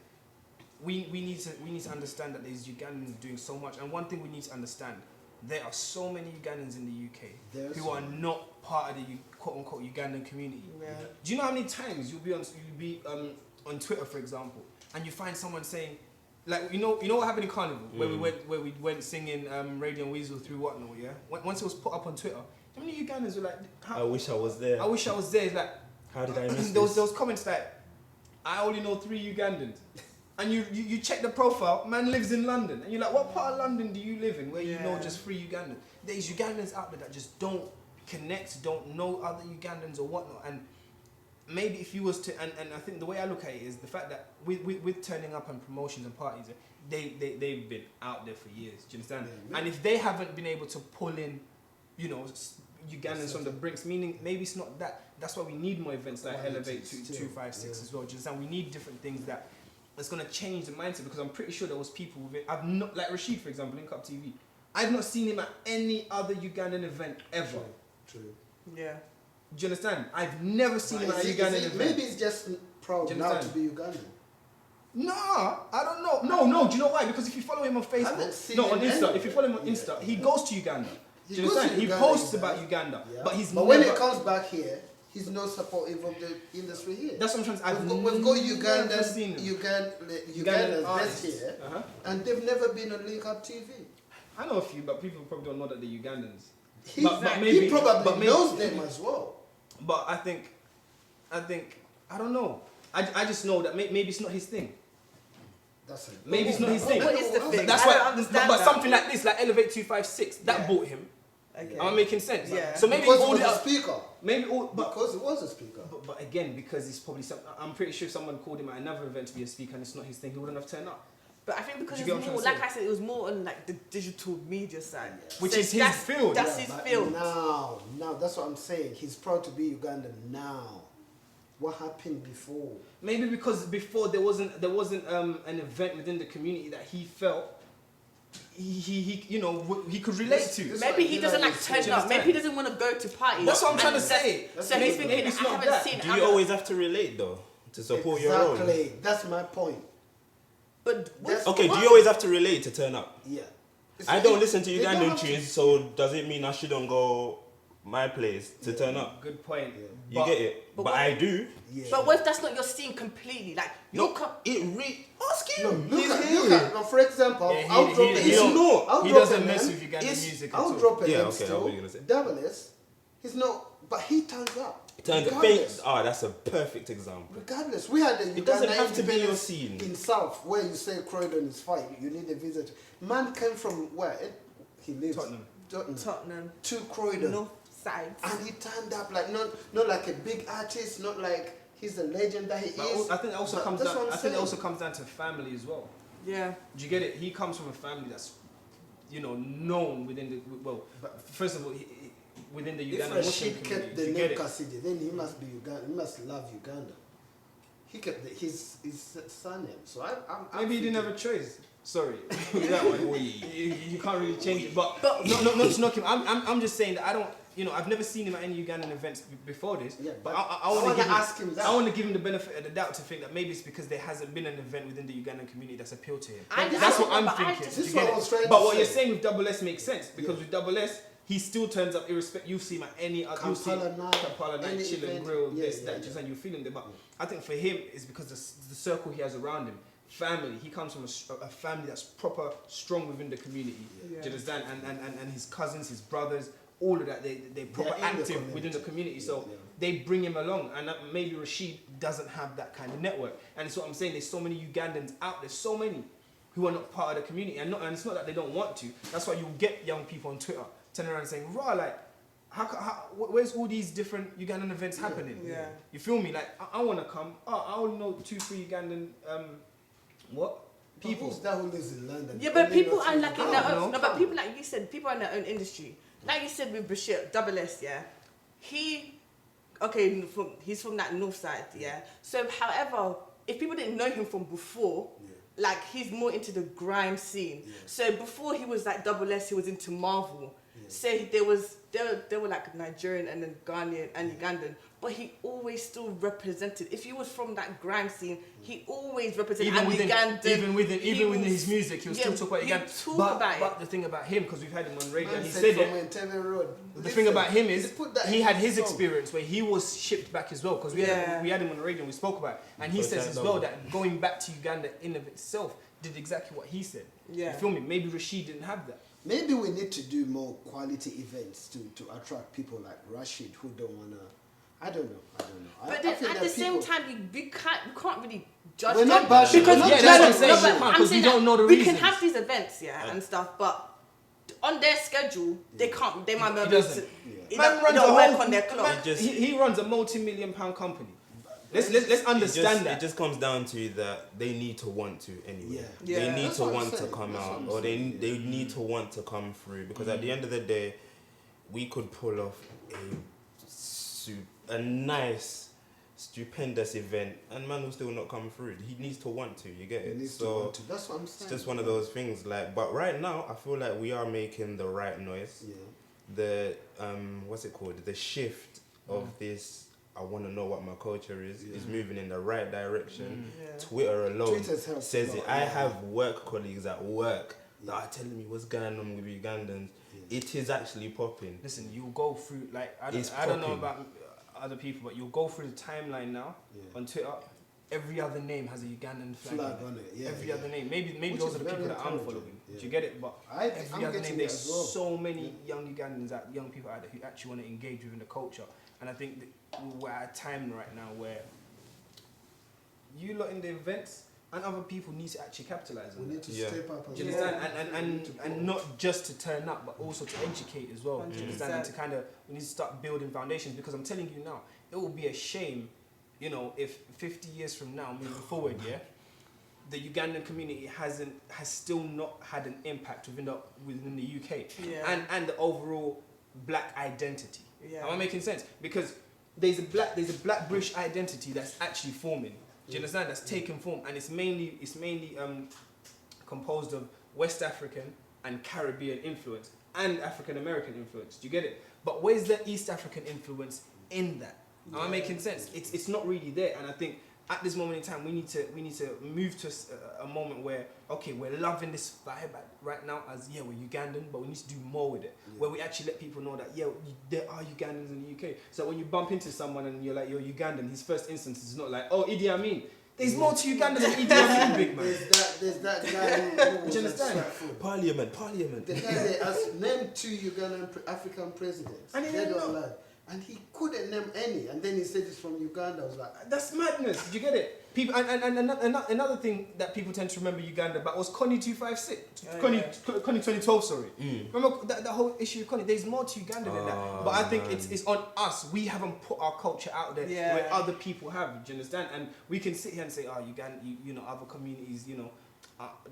A: we need to understand that there's Ugandans doing so much. And one thing we need to understand, there are so many Ugandans in the UK
D: There's
A: who are not part of the quote unquote Ugandan community.
E: Yeah.
A: Do you know how many times you'll be on Twitter, for example, and you find someone saying, like, you know what happened in Carnival, where we went singing Radio and Weasel through whatnot, yeah. Once it was put up on Twitter, how many Ugandans were like,
C: I wish I was there.
A: I wish I was there. It's like,
C: How did I miss
A: there
C: this?
A: was comments like, I only know 3 Ugandans. and you check the profile, man lives in London, and you're like, what part of London do you live in where you know just 3 Ugandans? There's Ugandans out there that just don't connect, don't know other Ugandans or whatnot, and maybe if you was to, and I think the way I look at it is the fact that with turning up and promotions and parties, they've been out there for years, do you understand? Yeah. And if they haven't been able to pull in, you know, Ugandans from the brinks, meaning maybe it's not that. That's why we need more events like Elevate 256 as well. Do you understand? We need different things that's going to change the mindset, because I'm pretty sure there was people with it. I've not, like Rashid, for example, Link Up TV. I've not seen him at any other Ugandan event ever.
D: True.
E: Yeah.
A: Do you understand? I've never seen him at a Ugandan event.
D: Maybe he's just proud now to be Ugandan.
A: No, I don't know. No, do you know why? Because if you follow him on Facebook, on Insta, if you follow him on Insta, he goes to Uganda. Do you understand? He posts about Uganda, but he's never,
D: when he comes back here, he's not supportive of the industry here.
A: That's what I'm trying to say.
D: We've got Ugandans based here, and they've never been on Link Up TV.
A: I know a few, but people probably don't know that they're Ugandans.
D: He probably knows them as well.
A: But I think, I don't know. I just know that maybe it's not his thing. Maybe it's not his thing.
E: What is the thing?
A: That's
E: I
A: why.
E: don't understand
A: But
E: that.
A: something like this, like Elevate 256, that bought him.
E: Okay.
A: Am I making sense?
E: Yeah.
A: So maybe
D: because
A: all
D: he was
A: the
D: a speaker.
A: maybe all,
D: because it was a speaker.
A: But again, because it's probably some. I'm pretty sure if someone called him at another event to be a speaker and it's not his thing, he wouldn't have turned up.
E: But I think because
A: Do
E: it's
A: you get what I'm
E: more,
A: trying
E: like
A: to
E: I said, it was more on like the digital media side,
A: Which
E: So
A: is his field.
E: That's his
D: but
E: field.
D: Now, that's what I'm saying. He's proud to be Ugandan now. What happened before?
A: Maybe because before there wasn't an event within the community that he felt he you know he could relate to.
E: Maybe he doesn't like turn up. Maybe he doesn't want to go to parties.
A: That's what I'm trying to say.
E: So he's thinking,
A: it's
E: I
A: not
E: haven't
A: that.
E: seen.
C: Do you always have to relate though to support your own?
D: Exactly. That's my point.
E: But
C: Okay, do you always have to relate to turn up?
D: Yeah.
C: I don't listen to
D: They don't
C: Ugandan
D: have to-
C: tunes, so does it mean I shouldn't go my place to turn up?
A: Good point.
C: You get it? But I do.
D: Yeah.
E: But what if that's not your scene completely? Like
C: No, ask him.
D: Look at now, for example,
A: Yeah,
D: I'll drop
A: he
D: it.
A: don't-
D: I'll
A: he
D: drop
A: doesn't
D: it,
A: mess
D: man.
A: with Ugandan music at
D: I'll
A: all.
D: drop it.
C: Yeah,
D: and
C: okay,
D: still,
C: what were you gonna say?
D: Double S, he's not, but he turns up.
C: Turn the
D: Regardless.
C: that's a perfect example.
D: Regardless, we had the
C: It doesn't
D: Uganda
C: have to be your
D: independence
C: scene.
D: in South where you say Croydon is fine. You need a visit. Man came from where he lives.
E: Tottenham
D: To Croydon.
E: North Side.
D: And he turned up like not like a big artist, not like he's the legend that he
A: But
D: is.
A: I think it also
D: But
A: comes
D: that's
A: down.
D: what I'm
A: I think it
D: saying.
A: also comes down to family as well.
E: Yeah.
A: Do you get it? He comes from a family that's, you know, known within the first of all, within the
D: If
A: Ugandan Muslim
D: Rashid
A: community.
D: kept
A: Do
D: the
A: you
D: name
A: get it?
D: Kasidi, then he must be Uganda. He must love Uganda. He kept his surname. So I'm
A: Maybe he didn't have a choice. Sorry, that one. You can't really change it. But
E: But-
A: not to knock him. I'm just saying that I don't. You know, I've never seen him at any Ugandan events before this.
D: Yeah,
A: but
D: but
A: I
D: I
A: want
D: wanna
A: to
D: ask him that.
A: I want to give him the benefit of the doubt to think that maybe it's because there hasn't been an event within the Ugandan community that's appealed to him. That's what I'm thinking.
E: This
A: Do
D: is
A: you
D: what
A: get
D: I was
A: it?
D: trying to
A: But what
D: say.
A: you're saying with Double S makes sense because with Double S, he still turns up irrespective. You see him at any other. You see Kampala night,
D: any
A: chill and
D: event.
A: grill,
D: Yeah,
A: this,
D: yeah,
A: that, just and you feel him there. But I think for him, it's because the circle he has around him. Family. He comes from a family that's proper strong within the community. Do you understand? And his cousins, his brothers, all of that, they're proper
D: in the
A: active
D: community.
A: within the community. So
D: Yeah.
A: they bring him along. And maybe Rashid doesn't have that kind of network. And it's what I'm saying. There's so many Ugandans out there, so many who are not part of the community. And it's not that they don't want to. That's why you'll get young people on Twitter turning around and saying, "Raw, like, where's all these different Ugandan events happening?"
E: Yeah.
A: You feel me? Like, I want to come. I only know 2-3 Ugandan people.
D: Who's that who lives in London?
E: Yeah, but
D: Only
E: people
D: not
E: are
D: in
E: like in
A: I
E: their
A: don't
E: own.
A: know.
E: No, but people like you said, people are in their own industry. Like you said with Bashir, Double S, yeah. He's from that north side, yeah. So, however, if people didn't know him from before, like he's more into the grime scene.
D: Yeah.
E: So before he was like Double S, he was into Marvel.
D: Yeah.
E: So they were like Nigerian and then Ghanaian and Ugandan, but he always still represented. If he was from that grime scene, he always represented.
A: Even within his music, he'll still talk about Uganda. But the thing about him, because we've had him on radio, and he said it. The thing about him is he had his experience where he was shipped back as well, because we had him on the radio and we spoke about it, and he says as well that going back to Uganda in of itself did exactly what he said.
E: Yeah.
A: You feel me? Maybe Rashid didn't have that.
D: Maybe we need to do more quality events to attract people like Rashid who don't wanna I don't know.
E: But then
D: feel
E: at
D: that
E: the same
D: people-
E: time, we can't really judge
D: We're not
E: them
D: bashing,
E: because
D: we're not
A: Yeah,
D: judging.
A: that's what I'm saying.
E: but I'm
A: Because
E: saying
A: we don't know the
E: we
A: reasons.
E: can have these events, and stuff, but on their schedule, they can't. They might be able
A: doesn't.
E: to.
A: Man runs
E: They don't
A: a
E: work
A: whole-
E: on their clock.
A: man- he runs a multi-million-pound company. Let's understand that.
C: It just comes down to that they need to want to anyway.
E: Yeah.
C: They need
D: That's
C: to
D: what I'm
C: want to
D: saying.
C: come
D: That's
C: out,
D: what
C: or
D: I'm
C: they
D: saying.
C: they need to want to come through. Because at the end of the day, we could pull off a nice, stupendous event, and man will still not come through. He needs to want to. You get
D: It
C: it?
D: needs to
C: So
D: want to. That's what I'm
C: it's
D: saying.
C: just one of those things. Like, but right now, I feel like we are making the right noise.
D: Yeah.
C: The what's it called? The shift of this. I want to know what my culture is moving in the right direction.
E: Yeah.
C: Twitter alone
D: Twitter's helped
C: says
D: a
C: it.
D: lot,
C: I
D: yeah.
C: have work colleagues at work that are telling me what's going on with Ugandans. It is actually popping.
A: Listen, you'll go through, like, I
C: It's
A: don't know
C: popping.
A: about other people, but you'll go through the timeline now on Twitter. Every other name has a Ugandan flag
D: On it. Yeah.
A: Every other name. Maybe
D: Which
A: those
D: is
A: are the people
D: very
A: that I'm
D: encouraging.
A: following.
D: Yeah.
A: Do you get it? But
D: I'm
A: every other
D: getting
A: name,
D: it
A: there's
D: as well.
A: so many young Ugandans, young people out there who actually want to engage within the culture. And I think that we're at a time right now where you lot in the events and other people need to actually capitalize on
D: We
A: that.
D: need to
C: Yeah.
D: step up.
A: Do you understand? And not just to turn up, but also to educate as well. Do you understand? And to
E: 100%.
A: kind of, we need to start building foundations, because I'm telling you now, it will be a shame, you know, if 50 years from now, moving forward, the Ugandan community has still not had an impact within the UK and the overall black identity.
E: Yeah.
A: Am I making sense? Because there's a black British identity that's actually forming. Do you understand? That's taken form, and it's mainly composed of West African and Caribbean influence and African American influence. Do you get it? But where's the East African influence in that? Am I making sense? It's not really there, and I think at this moment in time we need to move to a moment where, okay, we're loving this vibe right now as we're Ugandan, but we need to do more with it, where we actually let people know that there are Ugandans in the UK. So when you bump into someone and you're like, you're Ugandan, his first instance is not like, oh, Idi Amin. There's more to Uganda than Idi Amin, big man.
D: There's that guy who was
A: Do you understand?
C: Parliament.
D: The guy that has named 2 Ugandan African presidents.
A: And he
D: Dead
A: didn't
D: or
A: know.
D: alive. And he couldn't name any. And then he said it's from Uganda. I was like,
A: That's madness. Did you get it? People and another thing that people tend to remember Uganda about was Connie 256. Connie 2012, sorry. Remember that whole issue of Connie? There's more to Uganda than that. But I think it's on us. We haven't put our culture out there where other people have. Do you understand? And we can sit here and say, oh, Uganda, you know, other communities, you know,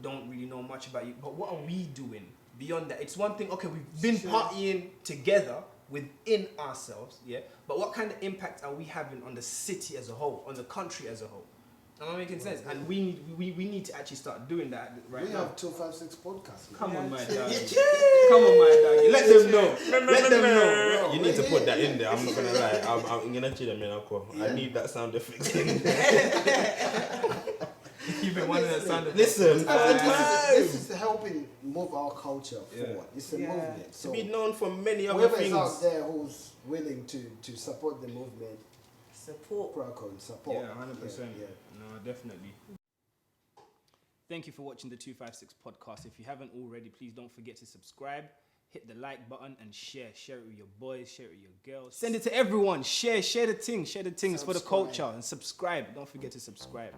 A: don't really know much about you. But what are we doing beyond that? It's one thing, okay, we've been partying together within ourselves, but what kind of impact are we having on the city as a whole, on the country as a whole? Am I making sense? And we need to actually start doing that right
D: we
A: now.
D: have 256 podcasts. now.
A: Come on, my dog. Come on, my dog. Let them know. Let them know.
C: You need to put that in there. I'm not gonna lie. I'm gonna chill them. I need that sound effect in there.
A: You've been wanting that sound.
C: Listen,
D: This is helping move our culture forward. It's a movement.
C: to
D: So
C: be known for many other
D: whoever is
C: things.
D: out there who's willing to support the movement,
E: Support.
D: crack on, support.
A: Yeah, 100%.
D: Yeah.
A: No, definitely. Thank you for watching the 256 podcast. If you haven't already, please don't forget to subscribe, hit the like button, and share. Share it with your boys, share it with your girls. Send it to everyone. Share the things for the culture, and subscribe. Don't forget to subscribe.